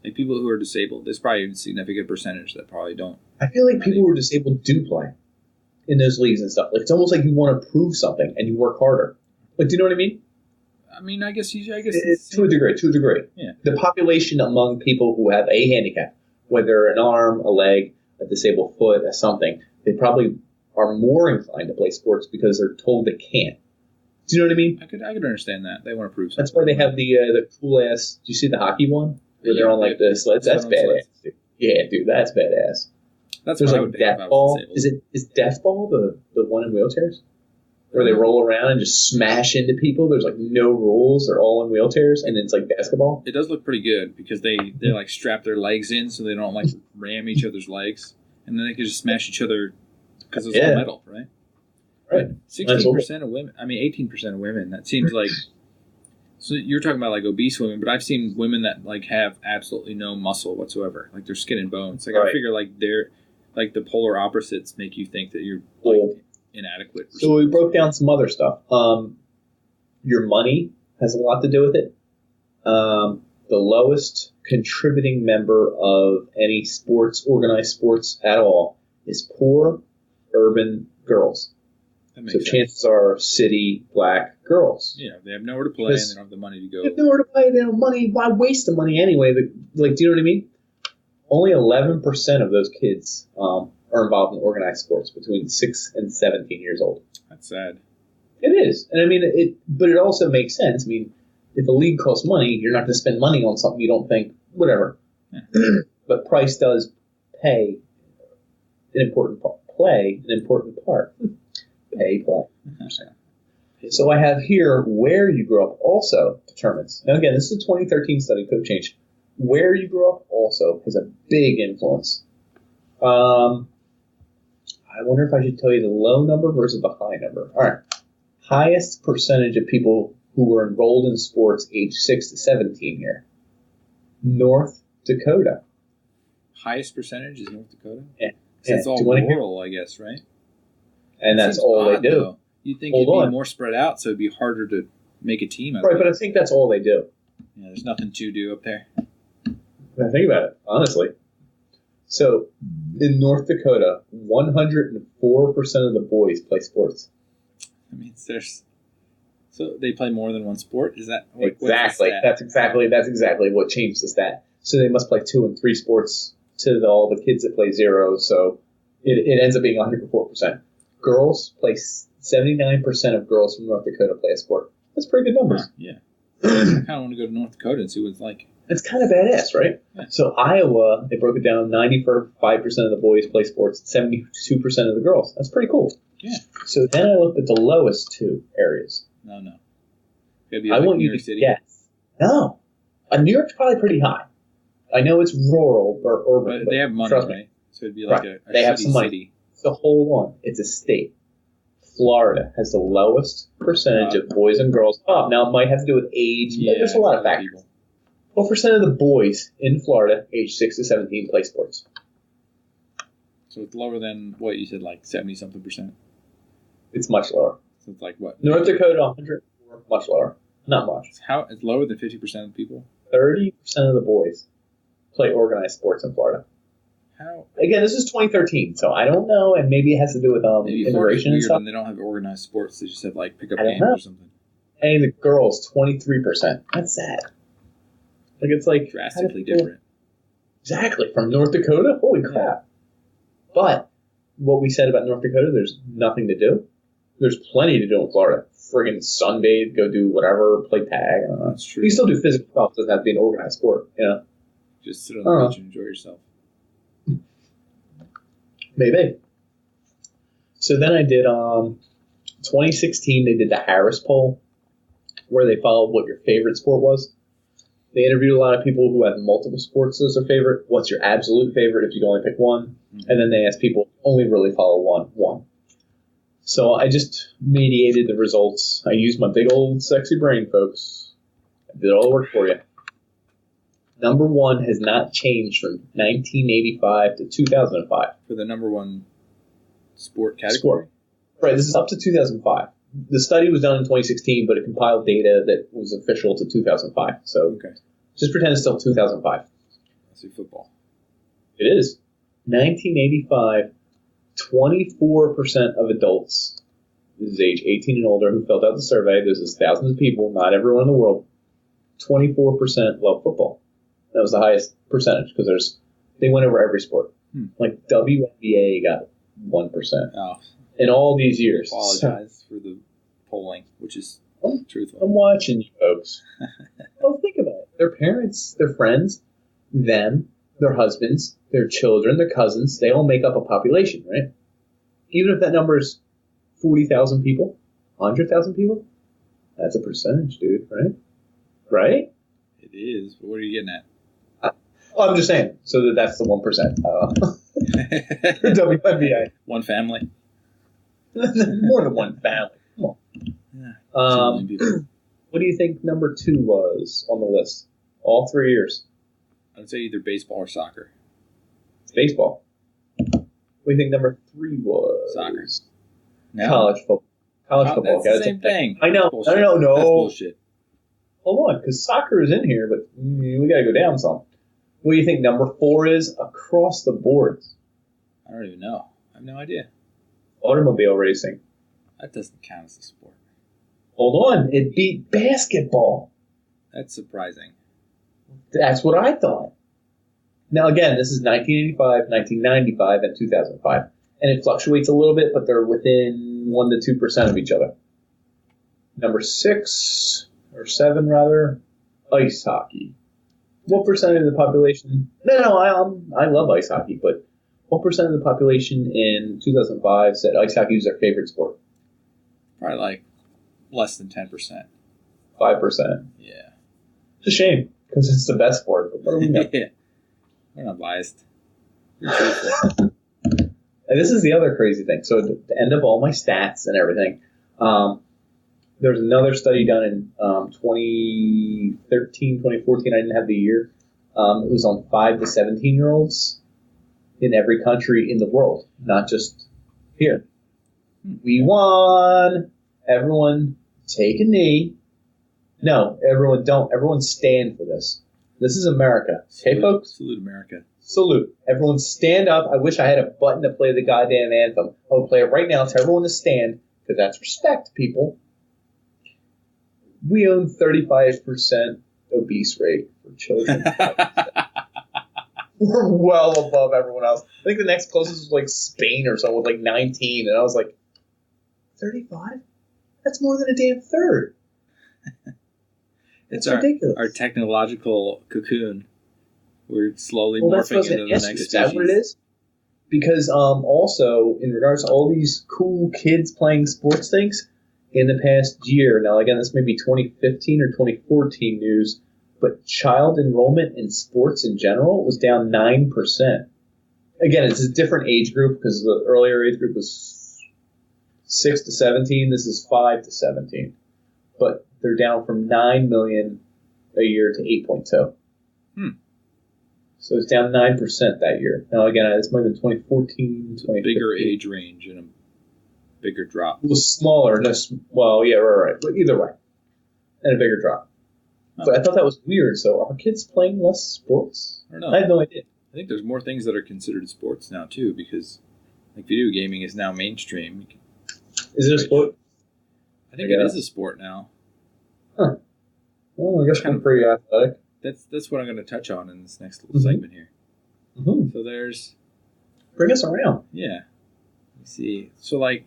Like people who are disabled? There's probably a significant percentage that probably don't. I feel like people who are disabled do play in those leagues and stuff. Like, it's almost like you want to prove something and you work harder. Like, do you know what I mean? I mean, I guess to a degree. Yeah. The population among people who have a handicap, whether an arm, a leg, a disabled foot, or something, they probably are more inclined to play sports because they're told they can't. Do you know what I mean? I could understand that. They want to prove something. That's why they have the cool ass. Do you see the hockey one where they're on like the sleds? That's badass. Dude. Yeah, dude, that's badass. That's There's what like death ball. Is death ball the one in wheelchairs? Where they roll around and just smash into people. There's like no rules. They're all in wheelchairs, and it's like basketball. It does look pretty good because they like strap their legs in so they don't like ram each other's legs, and then they can just smash each other because it's all metal, right? Right. 16% of women. I mean, 18% of women. That seems like. So you're talking about like obese women, but I've seen women that like have absolutely no muscle whatsoever, like they're skin and bones. Like I figure like they're like the polar opposites make you think that you're like inadequate. So we broke down some other stuff. Your money has a lot to do with it. The lowest contributing member of any organized sports at all, is poor urban girls. So chances are city black girls. Yeah, they have nowhere to play and they don't have the money to go. They have nowhere to play. They don't have money. Why waste the money anyway? Do you know what I mean? Only 11% of those kids are involved in organized sports between 6 and 17 years old. That's sad. It is. And I mean, but it also makes sense. I mean, if a league costs money, you're not going to spend money on something you don't think, whatever. Yeah. But price does play an important part. Play. So I have here where you grew up also determines. Now again, this is a 2013 study, could have changed. Where you grew up also has a big influence. I wonder if I should tell you the low number versus the high number. All right. Highest percentage of people who were enrolled in sports age 6 to 17 here. North Dakota. Highest percentage is North Dakota? Yeah. It's all rural, I guess, right? And that's all they do. Though. You'd think it'd be more spread out, so it'd be harder to make a team out of it. Right, but I think that's all they do. Yeah, there's nothing to do up there. Now think about it, honestly. So, in North Dakota, 104% of the boys play sports. I mean, so they play more than one sport? Is that exactly? That's exactly what changed the stat. So they must play 2 and 3 sports to all the kids that play 0. So it ends up being 104%. Girls play 79% of girls from North Dakota play a sport. That's pretty good numbers. Yeah. I kind of want to go to North Dakota and see what it's like. It's kind of badass, right? Yeah. So Iowa, they broke it down, 95% of the boys play sports, 72% of the girls. That's pretty cool. Yeah. So then I looked at the lowest two areas. No. I want you to guess. No. New York's probably pretty high. I know it's rural or urban. But they have money, right? So it'd be like a they have some money. City. So hold on. It's a state. Florida has the lowest percentage of boys and girls. Oh, now it might have to do with age. Yeah, there's a lot of factors. People. What percent of the boys in Florida, age 6 to 17, play sports? So it's lower than what you said, like 70-something percent? It's much lower. So it's like what? North Dakota, 100, much lower. Not much. It's lower than 50% of people? 30% of the boys play organized sports in Florida. How? Again, this is 2013, so I don't know, and maybe it has to do with immigration and stuff. And they don't have organized sports; they just have like pickup games or something. And the girls, 23%. That's sad. Like it's like drastically different. Exactly, from North Dakota. Holy crap! But what we said about North Dakota, there's nothing to do. There's plenty to do in Florida. Friggin' sunbathe, go do whatever, play tag. I don't know. That's true. You still do physical stuff. Doesn't have to be an organized sport. You know, just sit on the beach and enjoy yourself. Maybe. So then I did 2016, they did the Harris poll where they followed what your favorite sport was. They interviewed a lot of people who had multiple sports as their favorite. What's your absolute favorite if you can only pick one? Mm-hmm. And then they asked people only really follow one. So I just mediated the results. I used my big old sexy brain, folks. I did all the work for you. Number one has not changed from 1985 to 2005. For the number one sport category? Right, this is up to 2005. The study was done in 2016, but it compiled data that was official to 2005. So just pretend it's still 2005. Let's see football. It is. 1985, 24% of adults, this is age 18 and older, who filled out the survey, this is thousands of people, not everyone in the world, 24% love football. That was the highest percentage because they went over every sport. Like WNBA got 1%. Oh. In all these years. I apologize for the polling, which is truthful. I'm watching you folks. Well, think about it. Their parents, their friends, them, their husbands, their children, their cousins, they all make up a population, right? Even if that number is 40,000 people, 100,000 people, that's a percentage, dude, right? Right? It is. But what are you getting at? Well, I'm just saying. So that's the 1%. WNBA. One family. More than one family. Come on. Yeah. What do you think number 2 was on the list? All 3 years. I would say either baseball or soccer. It's baseball. What do you think number 3 was? Soccer. No. College football. College football. That's the same thing. I know. Bullshit. No. That's bullshit. Hold on, because soccer is in here, but we got to go down some. What do you think number 4 is across the board? I don't even know. I have no idea. Automobile racing. That doesn't count as a sport. Hold on. It beat basketball. That's surprising. That's what I thought. Now, again, this is 1985, 1995, and 2005. And it fluctuates a little bit, but they're within 1 to 2% of each other. Number 6, or 7 rather, ice hockey. What percent of the population? No, I love ice hockey, but what percent of the population in 2005 said ice hockey was their favorite sport? Probably like less than 10%. 5%. Yeah. It's a shame, because it's the best sport, but what do we know? Yeah. We're not biased. And this is the other crazy thing. So at the end of all my stats and everything, there's another study done in 2013, 2014. I didn't have the year. It was on 5 to 17-year-olds in every country in the world, not just here. We won. Everyone take a knee. No, everyone don't. Everyone stand for this. This is America. Okay, folks? Salute America. Salute. Everyone stand up. I wish I had a button to play the goddamn anthem. I would play it right now. Tell everyone to stand, because that's respect, people. We own 35% obese rate for children. We're well above everyone else. I think the next closest was like Spain or something with like 19, and I was like, 35? That's more than a damn third. It's ridiculous. Our technological cocoon. We're slowly morphing into the next species. Is that what it is? Because also, in regards to all these cool kids playing sports things, in the past year, now again, this may be 2015 or 2014 news, but child enrollment in sports in general was down 9%. Again, it's a different age group because the earlier age group was 6 to 17. This is 5 to 17. But they're down from 9 million a year to 8.2. So it's down 9% that year. Now, again, this might have been 2014, it's a bigger age range and a bigger drop. It was smaller. Well, yeah, right. But either way. And a bigger drop. But I thought that was weird. So are kids playing less sports? I don't know. I have no idea. I think there's more things that are considered sports now, too, because like video gaming is now mainstream. Is it a sport? I think it is a sport now. Huh. Well, I guess I'm pretty athletic. That's what I'm going to touch on in this next little segment here. Mm-hmm. So there's... Bring us around. Yeah. Let's see. So, like,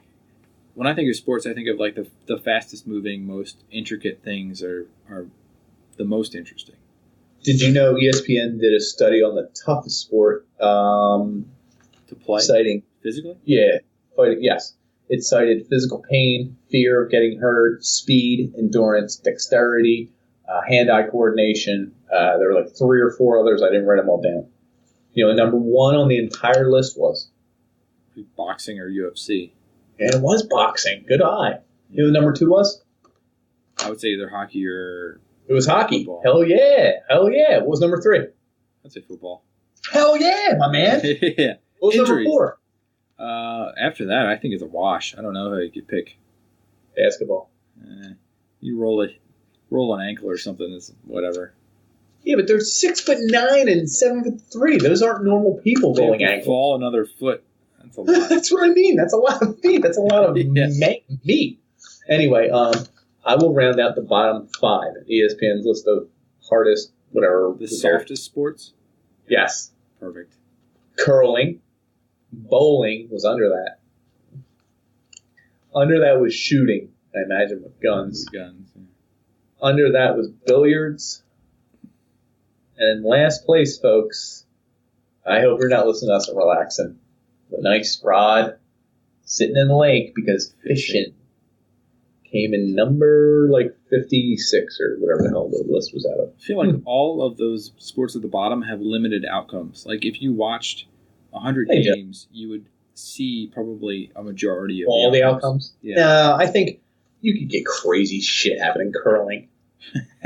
when I think of sports, I think of, like, the fastest moving, most intricate things are the most interesting. Did you know ESPN did a study on the toughest sport? To play? Citing... Physically? Yeah. Fighting, yes. It cited physical pain, fear of getting hurt, speed, endurance, dexterity, hand-eye coordination. There were like 3 or 4 others. I didn't write them all down. You know, number 1 on the entire list was boxing or UFC. And it was boxing. Good eye. You know what number 2 was? I would say either hockey or... It was hockey. Football. Hell yeah. Hell yeah. What was number 3? I'd say football. Hell yeah, my man. Yeah. What was Injuries. number 4? After that, I think it's a wash. I don't know how you could pick. Basketball. You roll an ankle or something. It's whatever. Yeah, but they're 6'9" and 7'3". Those aren't normal people rolling ankles. Fall another foot. That's a lot. That's what I mean. That's a lot of feet. That's a lot of meat. Anyway, I will round out the bottom 5 at ESPN's list of hardest, whatever. The softest sports? Yes. Perfect. Curling. Bowling was under that. Under that was shooting, I imagine, with guns. Yeah. Under that was billiards. And in last place, folks, I hope you're not listening to us and relaxing. The nice rod sitting in the lake because fishing came in number like 56 or whatever the hell the list was out of. I feel like all of those sports at the bottom have limited outcomes. Like if you watched 100 games, you would see probably a majority of all the outcomes. Yeah. No, I think you could get crazy shit happening in curling.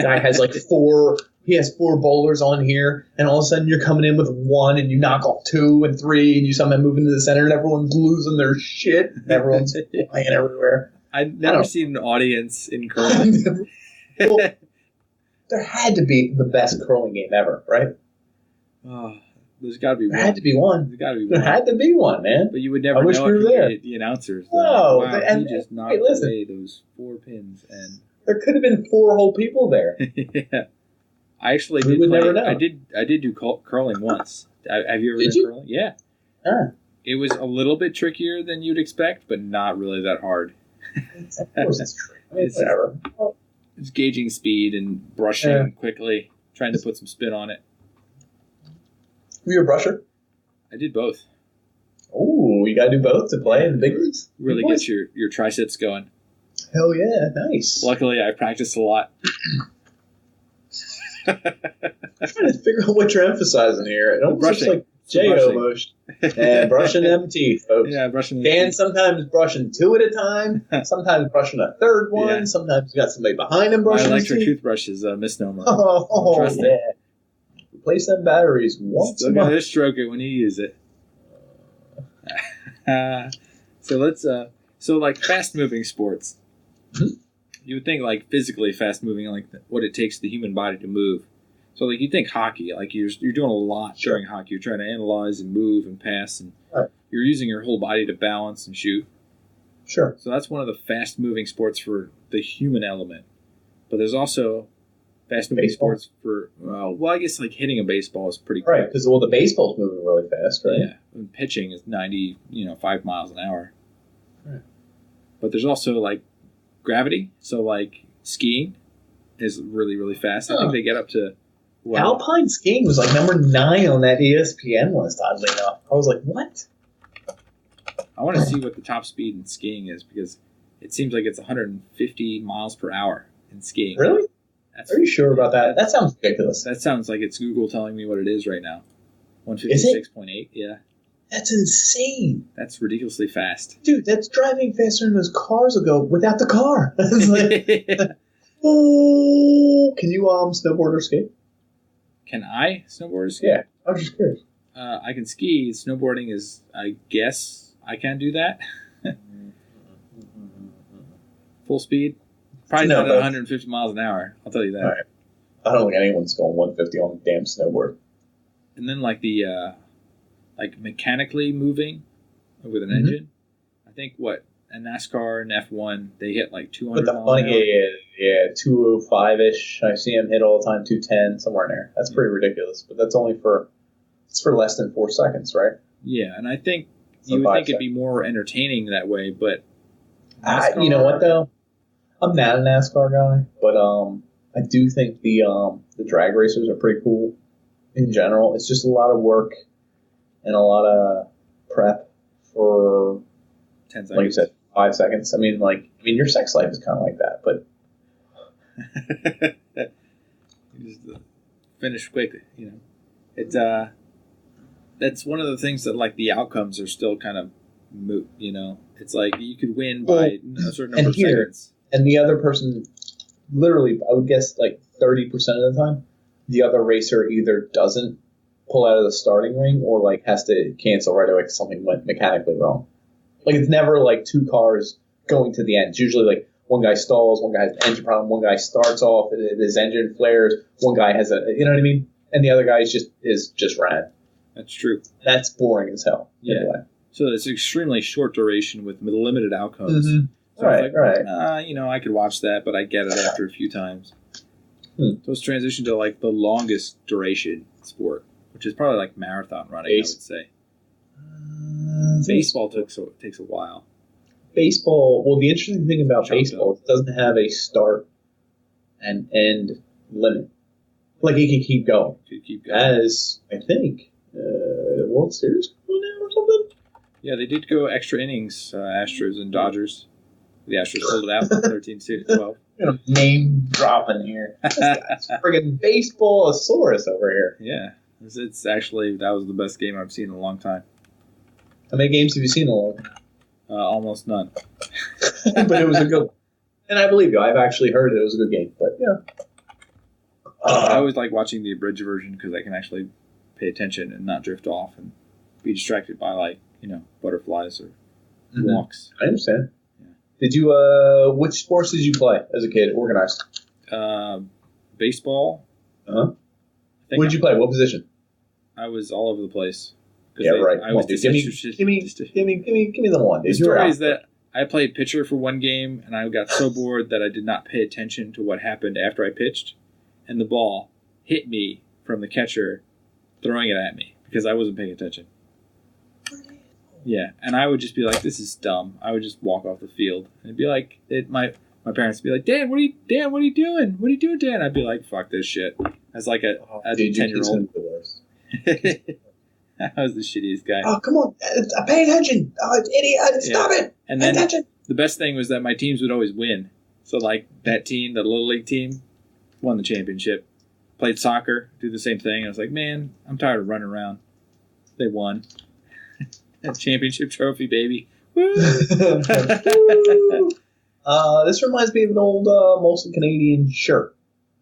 Guy has like 4. He has 4 bowlers on here, and all of a sudden you're coming in with 1, and you knock off 2 and 3, and you somehow move into the center, and everyone's losing their shit. And everyone's flying everywhere. I've never seen an audience in curling. Well, there had to be the best curling game ever, right? Oh, there's got to be one. There had to be one. There's got to be There one. had to be one, man. But you would never know if you hit the announcers. No. Wow, he just knocked away those 4 pins. And there could have been 4 whole people there. Yeah. I actually did play. Never know. I did do curling once. Have you ever done curling? Yeah. It was a little bit trickier than you'd expect, but not really that hard. Of course it's true. I mean, whatever. It's gauging speed and brushing quickly, trying to put some spin on it. Were you a brusher? I did both. Oh, you got to do both to play in the big leagues? Really gets your triceps going. Hell yeah, nice. Luckily, I practiced a lot. I'm trying to figure out what you're emphasizing here. It almost looks like J-O motion. And brushing them teeth, folks. Yeah, brushing them Dan teeth. Sometimes brushing 2 at a time, sometimes brushing a third one, Yeah. Sometimes you got somebody behind him brushing My his electric teeth. toothbrush is a misnomer. Oh, Trust yeah. Replace them batteries once Still a gotta month. stroke it when you use it. So let's like fast moving sports. Mm-hmm. You would think like physically fast moving, like what it takes the human body to move. So like you think hockey, like you're doing a lot during hockey. You're trying to analyze and move and pass, and you're using your whole body to balance and shoot. Sure. So that's one of the fast moving sports for the human element. But there's also fast moving sports for I guess like hitting a baseball is pretty quick. Right, because the baseball's moving really fast, right? Yeah, and pitching is 5 miles an hour. Right. But there's also like gravity, so like skiing. is really, really fast. I think they get up to... Alpine skiing was like number 9 on that ESPN list, oddly enough. I was like, what? I want to see what the top speed in skiing is, because it seems like it's 150 miles per hour in skiing. Really? Are you sure about that? That sounds ridiculous. That sounds like it's Google telling me what it is right now. 156.8, yeah. That's insane. That's ridiculously fast. Dude, that's driving faster than those cars will go without the car. It's like, oh, can you snowboard or skate? Can I snowboard or ski? Yeah, I was just curious. I can ski. Snowboarding is, I guess, I can do that. Full speed? Probably not at 150 miles an hour. I'll tell you that. All right. I don't think anyone's going 150 on a damn snowboard. And then like the mechanically moving with an engine. I think a NASCAR and F1 they hit like 200 miles an hour. Yeah, 205-ish. I see them hit all the time, 210 somewhere in there. That's pretty ridiculous. But that's only for less than 4 seconds, right? Yeah, and I think you would think it'd be more entertaining that way, but you know what though? I'm not a NASCAR guy, but I do think the drag racers are pretty cool in general. It's just a lot of work and a lot of prep for 10 seconds. Like you said, 5 seconds. I mean, your sex life is kind of like that, but you just finish quickly. You know, it's that's one of the things that like the outcomes are still kind of moot. You know, it's like you could win by a certain number of seconds. And the other person, literally, I would guess like 30% of the time, the other racer either doesn't pull out of the starting ring or like has to cancel right away because something went mechanically wrong. Like it's never like 2 cars going to the end. It's usually like one guy stalls, one guy has an engine problem, one guy starts off, his engine flares, one guy has you know what I mean? And the other guy is just ran. That's true. That's boring as hell. Yeah. Anyway. So it's extremely short duration with limited outcomes. Mm-hmm. So right. You know, I could watch that, but I get it after a few times. So it's transitioned to like the longest duration sport, which is probably like marathon running, I would say. Baseball takes a while. Baseball, well, the interesting thing about baseball, it doesn't have a start and end limit. Like it can keep going. As, I think, the World Series going now or something? Yeah, they did go extra innings, Astros and Dodgers. The Astros pulled it out 13-12. Name dropping here. This guy's friggin' baseball-asaurus over here. Yeah. It's actually, that was the best game I've seen in a long time. How many games have you seen in a long time? Almost none. But it was a good one. And I believe you. I've actually heard it was a good game. But, yeah. I always like watching the abridged version because I can actually pay attention and not drift off and be distracted by, like, you know, butterflies or walks. I understand. Yeah. Did you, which sports did you play as a kid, organized? Baseball. Uh-huh. What did you play? What position? I was all over the place. Yeah, right. I was give me the one. The story is that I played pitcher for one game, and I got so bored that I did not pay attention to what happened after I pitched, and the ball hit me from the catcher throwing it at me because I wasn't paying attention. Yeah, and I would just be like, "This is dumb." I would just walk off the field, and it'd be like, my parents would be like, "Dan, what are you doing? What are you doing, Dan?" I'd be like, "Fuck this shit." As like a 10-year-old. I was the shittiest guy. Oh, come on. Pay attention. Oh, idiot. Stop it. And then the best thing was that my teams would always win. So, like, that team, the Little League team, won the championship. Played soccer, do the same thing. I was like, man, I'm tired of running around. They won. Championship trophy, baby. Woo! This reminds me of an old Molson Canadian shirt.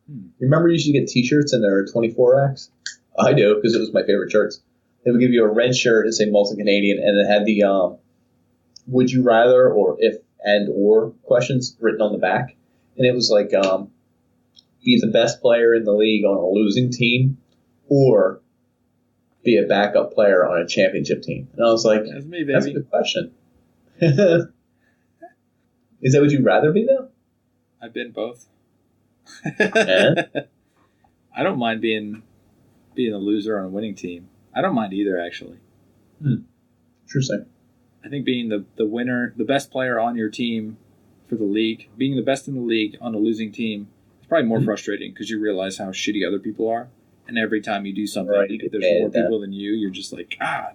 You remember you used to get T-shirts and there were 24X? I do, because it was my favorite shirts. They would give you a red shirt and say Molson Canadian, and it had the would you rather or if and or questions written on the back. And it was like be the best player in the league on a losing team or be a backup player on a championship team. And I was like, that's me, baby. That's a good question. Is that what you'd rather be, though? I've been both. And? I don't mind being a loser on a winning team. I don't mind either, actually. Interesting. I think being the winner, the best player on your team for the league, being the best in the league on a losing team is probably more frustrating because you realize how shitty other people are. And every time you do something, if there's more people than you, you're just like, God.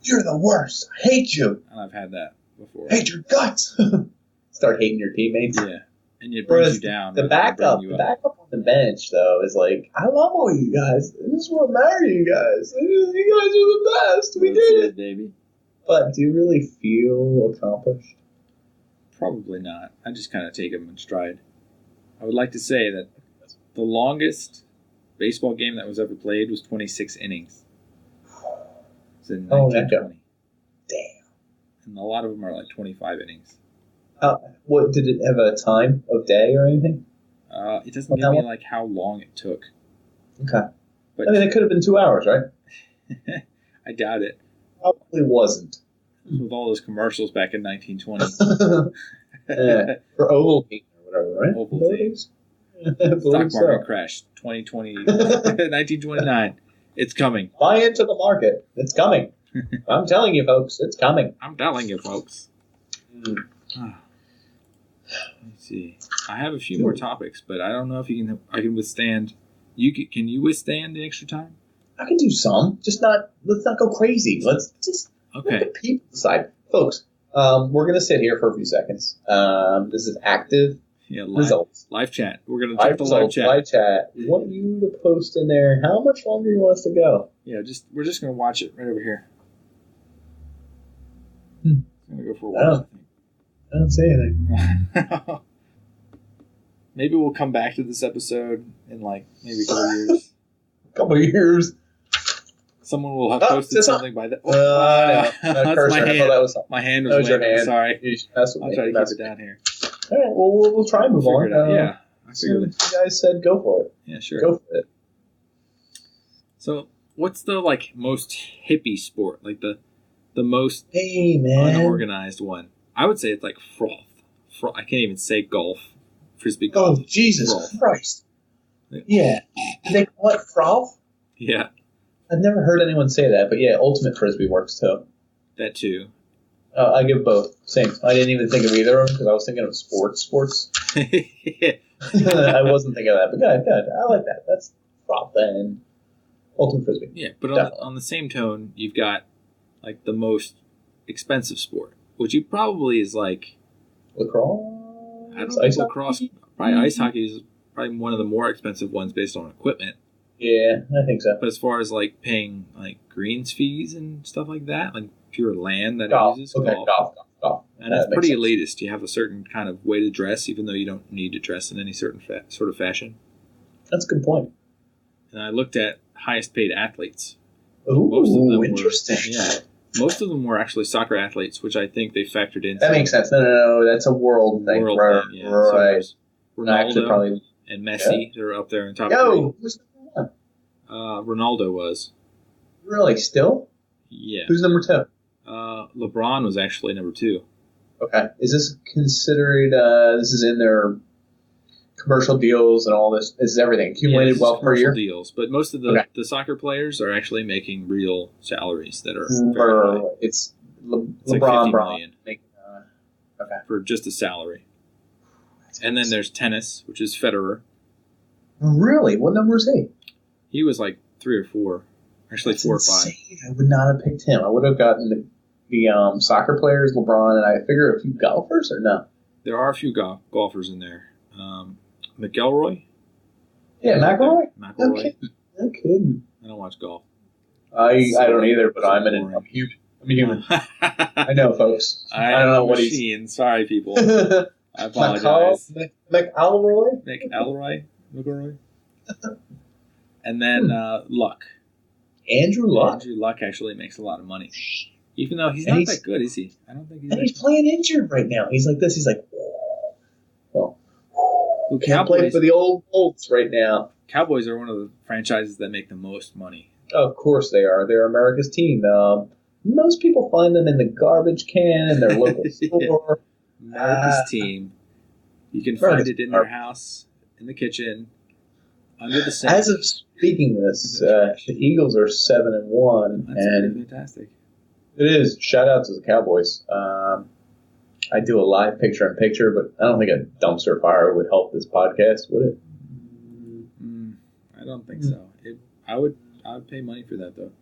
You're the worst. I hate you. And I've had that before. Hate your guts. Start hating your teammates. Yeah. And it brings you down. The backup on the bench, though, is like, I love all you guys. I just want to marry you guys. You guys are the best. We did it, baby. But do you really feel accomplished? Probably not. I just kind of take them in stride. I would like to say that the longest baseball game that was ever played was 26 innings. It's in 1920. Damn. And a lot of them are like 25 innings. What did it have a time of day or anything? It doesn't give me like how long it took. Okay. But, I mean, it could have been 2 hours, right? I doubt it. Probably wasn't. With all those commercials back in 1920. Yeah. For Ovaltine or whatever, right? Ovaltine. Stock market crash 2020, 1929. It's coming. Buy into the market. It's coming. I'm telling you, folks. It's coming. I'm telling you, folks. Let me see. I have a few more topics, but I don't know if I can withstand. Can you withstand the extra time? I can do some. Just not. Let's not go crazy. Let's just let the people decide, folks. We're gonna sit here for a few seconds. This is active results. Live chat. We're gonna check the live chat. Live chat. We want you to post in there. How much longer you want us to go? Yeah, we're just gonna watch it right over here. I'm gonna go for a while. I don't say anything. Maybe we'll come back to this episode in like maybe 4 years. Couple of years. Someone will have posted something by then. No, that's my hand. My hand was your hand. Sorry. I'll try to keep it down here. All right, well, we'll try and move on. Yeah. I figured it. You guys said go for it. Yeah, sure. Go for it. So, what's the most hippie sport? Like the most unorganized one? I would say it's like froth. I can't even say golf. Frisbee golf. Oh, Jesus Christ. Yeah. They call it froth? Yeah. I've never heard anyone say that, but yeah, ultimate frisbee works too. That too. I give both. Same. I didn't even think of either of them because I was thinking of sports. I wasn't thinking of that, but good. I like that. That's froth and ultimate frisbee. Yeah, but on the same tone, you've got like the most expensive sport, which probably is like lacrosse. I don't think lacrosse. Probably ice hockey is probably one of the more expensive ones based on equipment. Yeah, I think so. But as far as like paying like greens fees and stuff like that, like pure land that golf. It uses, golf. And it's pretty elitist. You have a certain kind of way to dress, even though you don't need to dress in any certain sort of fashion. That's a good point. And I looked at highest paid athletes. Ooh, interesting. Most of them were actually soccer athletes, which I think they factored in. That makes sense. No. That's a world thing. Right. So Ronaldo and Messi, they're up there in top three. Who's Ronaldo was. Really? Still? Yeah. Who's number 2? LeBron was actually number 2. Okay. Is this considered, this is in their commercial deals and all this? This is everything. Accumulated wealth per year? Deals. But most of the soccer players are actually making real salaries that are very high. It's LeBron like $50 million for just a salary. And then there's tennis, which is Federer. Really? What number is he? He was like 3 or 4. Actually, That's 4 or insane. 5. I would not have picked him. I would have gotten the soccer players, LeBron, and I figure a few golfers, or no? There are a few golfers in there. McElroy? Yeah, McElroy? McElroy. No kidding. I don't watch golf. I don't either, but I'm human. I'm a human. I know, folks. I don't know what he's... Sorry, people. I apologize. McElroy? And then Luck. Andrew Luck? Andrew Luck actually makes a lot of money. Even though he's not that good, is he? I don't think he's. And he's playing injured right now. He's like this. He's like, can't play for the old Colts right now. Cowboys are one of the franchises that make the most money. Of course they are. They're America's team. Most people find them in the garbage can in their local store. America's team. You can find it in their house, in the kitchen, under the sink. As of speaking this, the Eagles are 7-1. That's fantastic. It is. Shout out to the Cowboys. I'd do a live picture-in-picture, but I don't think a dumpster fire would help this podcast, would it? I don't think so. I would pay money for that, though.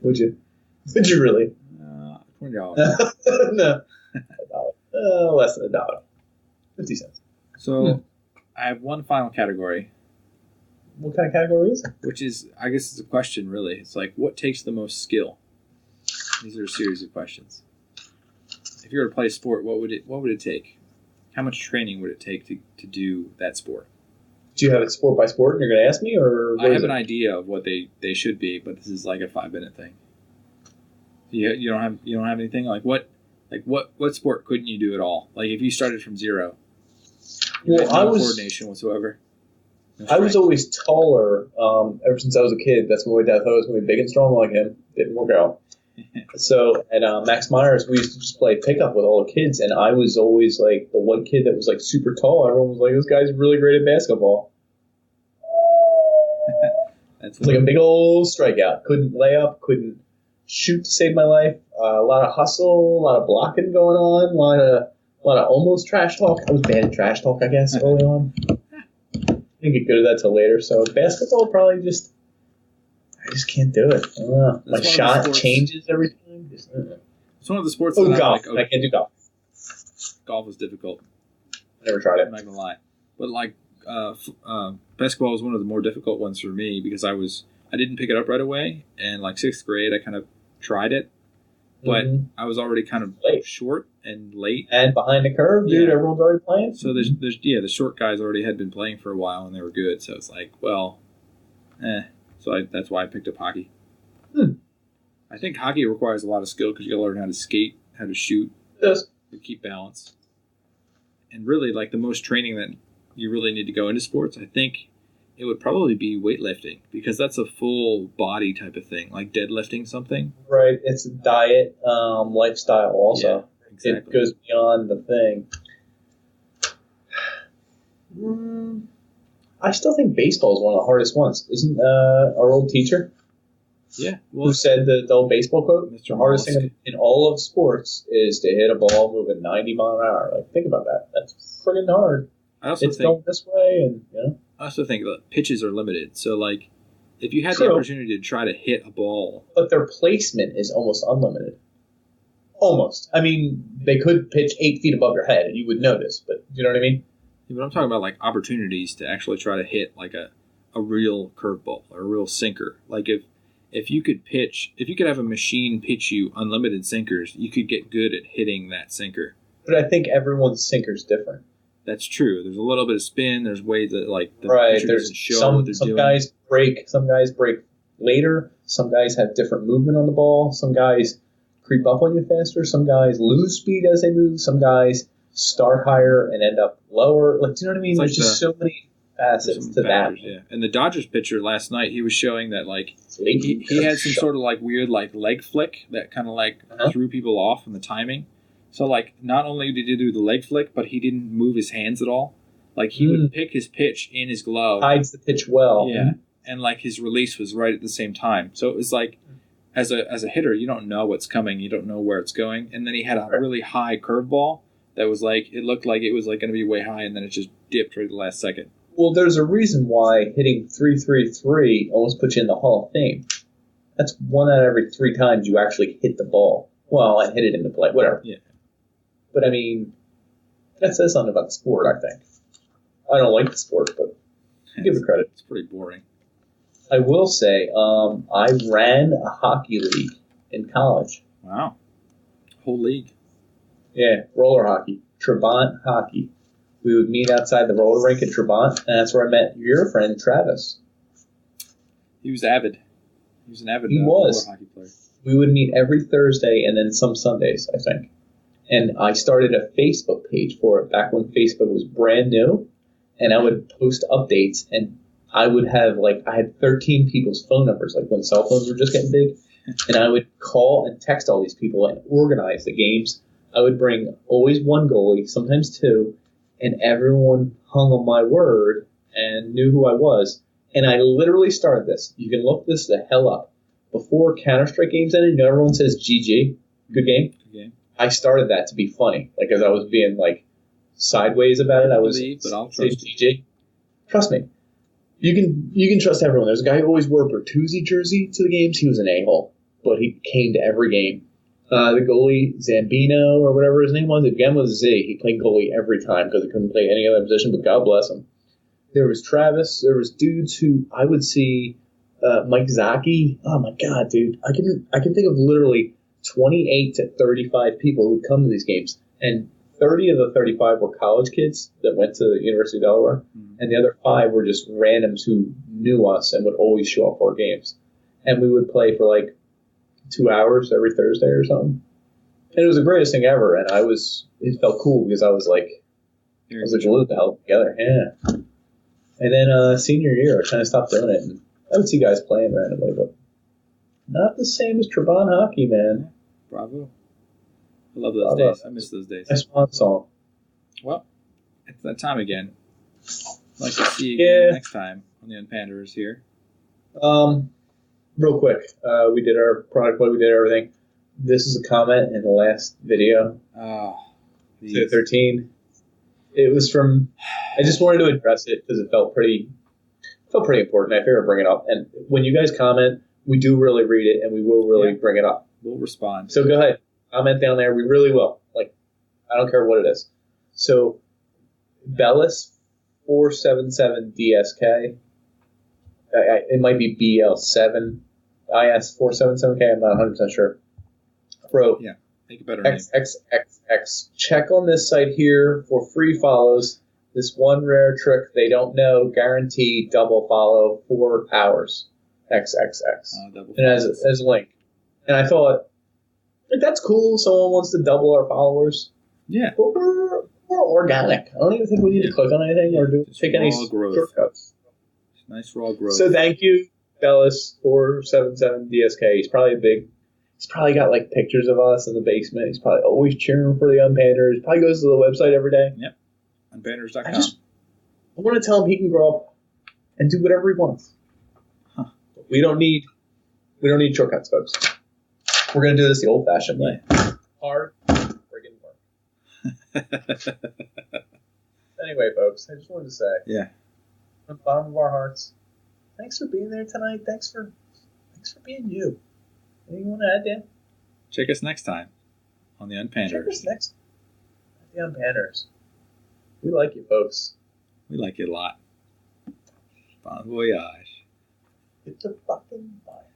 Would you? Would you really? $20. No. $1. Less than $1. 50 cents. So, I have one final category. What kind of category is it? Which is, I guess it's a question, really. It's like, what takes the most skill? These are a series of questions. If you were to play a sport, what would it take? How much training would it take to do that sport? Do you have it sport by sport and you're going to ask me? Or I have an idea of what they should be, but this is like a 5-minute thing. You don't have anything? Like what sport couldn't you do at all? Like if you started from zero, you had no coordination whatsoever. I was always taller ever since I was a kid. That's when my dad thought I was going to be big and strong like him. Didn't work out. So at Max Myers, we used to just play pickup with all the kids, and I was always like the one kid that was like super tall. Everyone was like, "This guy's really great at basketball." That's like a big old strikeout. Couldn't lay up, couldn't shoot to save my life. A lot of hustle, a lot of blocking going on, a lot of almost trash talk. I was bad at trash talk, I guess, early on. Didn't get good at that till later. So basketball probably just. I just can't do it. My shot changes every time. It's one of the sports. Golf. I can't do golf. Golf is difficult. Never tried it. I'm not gonna lie, but like basketball was one of the more difficult ones for me because I didn't pick it up right away, and like 6th grade I kind of tried it, but I was already kind of short and late and behind the curve, dude. Everyone's already playing. So the short guys already had been playing for a while and they were good. So it's like, well, So that's why I picked up hockey. I think hockey requires a lot of skill because you got to learn how to skate, how to shoot, to keep balance. And really, like the most training that you really need to go into sports, I think it would probably be weightlifting because that's a full body type of thing, like deadlifting something. Right. It's a diet, lifestyle also. Yeah, exactly. It goes beyond the thing. I still think baseball is one of the hardest ones. Isn't our old teacher? Yeah. Who said the old baseball quote? The hardest thing in all of sports is to hit a ball moving 90 miles an hour. Like, think about that. That's friggin' hard. It's going this way, and I also think that pitches are limited. So, like, if you had the opportunity to try to hit a ball, but their placement is almost unlimited. Almost. I mean, they could pitch 8 feet above your head, and you would notice. But you know what I mean? Yeah, but I'm talking about like opportunities to actually try to hit like a real curveball or a real sinker. Like if you could have a machine pitch you unlimited sinkers, you could get good at hitting that sinker. But I think everyone's sinker's different. That's true. There's a little bit of spin. There's ways that like the pitcher doesn't show what they're doing. Some guys break later. Some guys have different movement on the ball. Some guys creep up on you faster. Some guys lose speed as they move. Some guys start higher and end up lower. Like, do you know what I mean? There's just so many facets to that. Yeah. And the Dodgers pitcher last night, he was showing that like he had some sort of like weird like leg flick that kind of like threw people off in the timing. So like not only did he do the leg flick, but he didn't move his hands at all. Like he would pick his pitch in his glove. Hides the pitch well. Yeah. And like his release was right at the same time. So it was like as a hitter, you don't know what's coming, you don't know where it's going. And then he had a really high curveball that was like, it looked like it was like going to be way high, and then it just dipped right at the last second. Well, there's a reason why hitting 3.33 almost puts you in the Hall of Fame. That's 1 out of every 3 times you actually hit the ball. Well, and hit it into play, whatever. Yeah. But I mean, that says something about the sport, I think. I don't like the sport, but give it credit. It's pretty boring. I will say, I ran a hockey league in college. Wow. Whole league. Yeah, roller hockey, Trabant hockey. We would meet outside the roller rink at Trabant, and that's where I met your friend, Travis. He was avid. He was an avid roller hockey player. We would meet every Thursday and then some Sundays, I think. And I started a Facebook page for it back when Facebook was brand new, and I would post updates, and I would have, I had 13 people's phone numbers, like when cell phones were just getting big, and I would call and text all these people and organize the games. I would bring always 1 goalie, sometimes 2, and everyone hung on my word and knew who I was. And I literally started this. You can look this the hell up. Before Counter-Strike games ended, everyone says GG, good game. Good game. I started that to be funny, like as I was being like sideways about it. I was but I'll trust you. DJ. Trust me. You can trust everyone. There's a guy who always wore a Bertuzzi jersey to the games. He was an a-hole, but he came to every game. The goalie, Zambino, or whatever his name was, again was Z. He played goalie every time because he couldn't play any other position, but God bless him. There was Travis. There was dudes who I would see, Mike Zaki. Oh, my God, dude. I can think of literally 28 to 35 people who would come to these games, and 30 of the 35 were college kids that went to the University of Delaware, and the other 5 were just randoms who knew us and would always show up for our games. And we would play for like 2 hours every Thursday or something. And it was the greatest thing ever, and it felt cool because I was like, glued the hell together. Yeah. And then senior year, I kind of stopped doing it, and I would see guys playing randomly, but not the same as Trabant hockey, man. Bravo. I love those days. I miss those days. Nice swan song. Well, it's that time again. I'd like to see you again next time on the Unpanderers here. Real quick, we did our product play, we did everything. This is a comment in the last video. Oh, 13. It was from. I just wanted to address it because it felt pretty important. I figured I'd bring it up. And when you guys comment, we do really read it, and we will really bring it up. We'll respond. So go ahead, comment down there. We really will. Like, I don't care what it is. So, Bellis 477 DSK. It might be BL7 IS 477K. I'm not 100% sure. Bro, make a better XXXX. Check on this site here for free follows. This one rare trick they don't know, guaranteed double follow 4 hours. XXX. And as a link. And I thought, that's cool. Someone wants to double our followers. Yeah. But we're organic. I don't even think we need to click on anything or take any shortcuts. Nice raw growth. So thank you, Bellis 477 DSK. He's probably got like pictures of us in the basement. He's probably always cheering for the Unpanders. He probably goes to the website every day. Yep. Unpanders.com. I want to tell him he can grow up and do whatever he wants. Huh. We don't need shortcuts, folks. We're gonna do this the old-fashioned way. Hard friggin' work. Anyway, folks, I just wanted to say, from the bottom of our hearts, thanks for being there tonight. Thanks for being you. Anything you want to add, Dan? Check us next time on the Unpanders. Check us next at the Unpanders. We like you, folks. We like you a lot. Bon voyage. It's a fucking bye.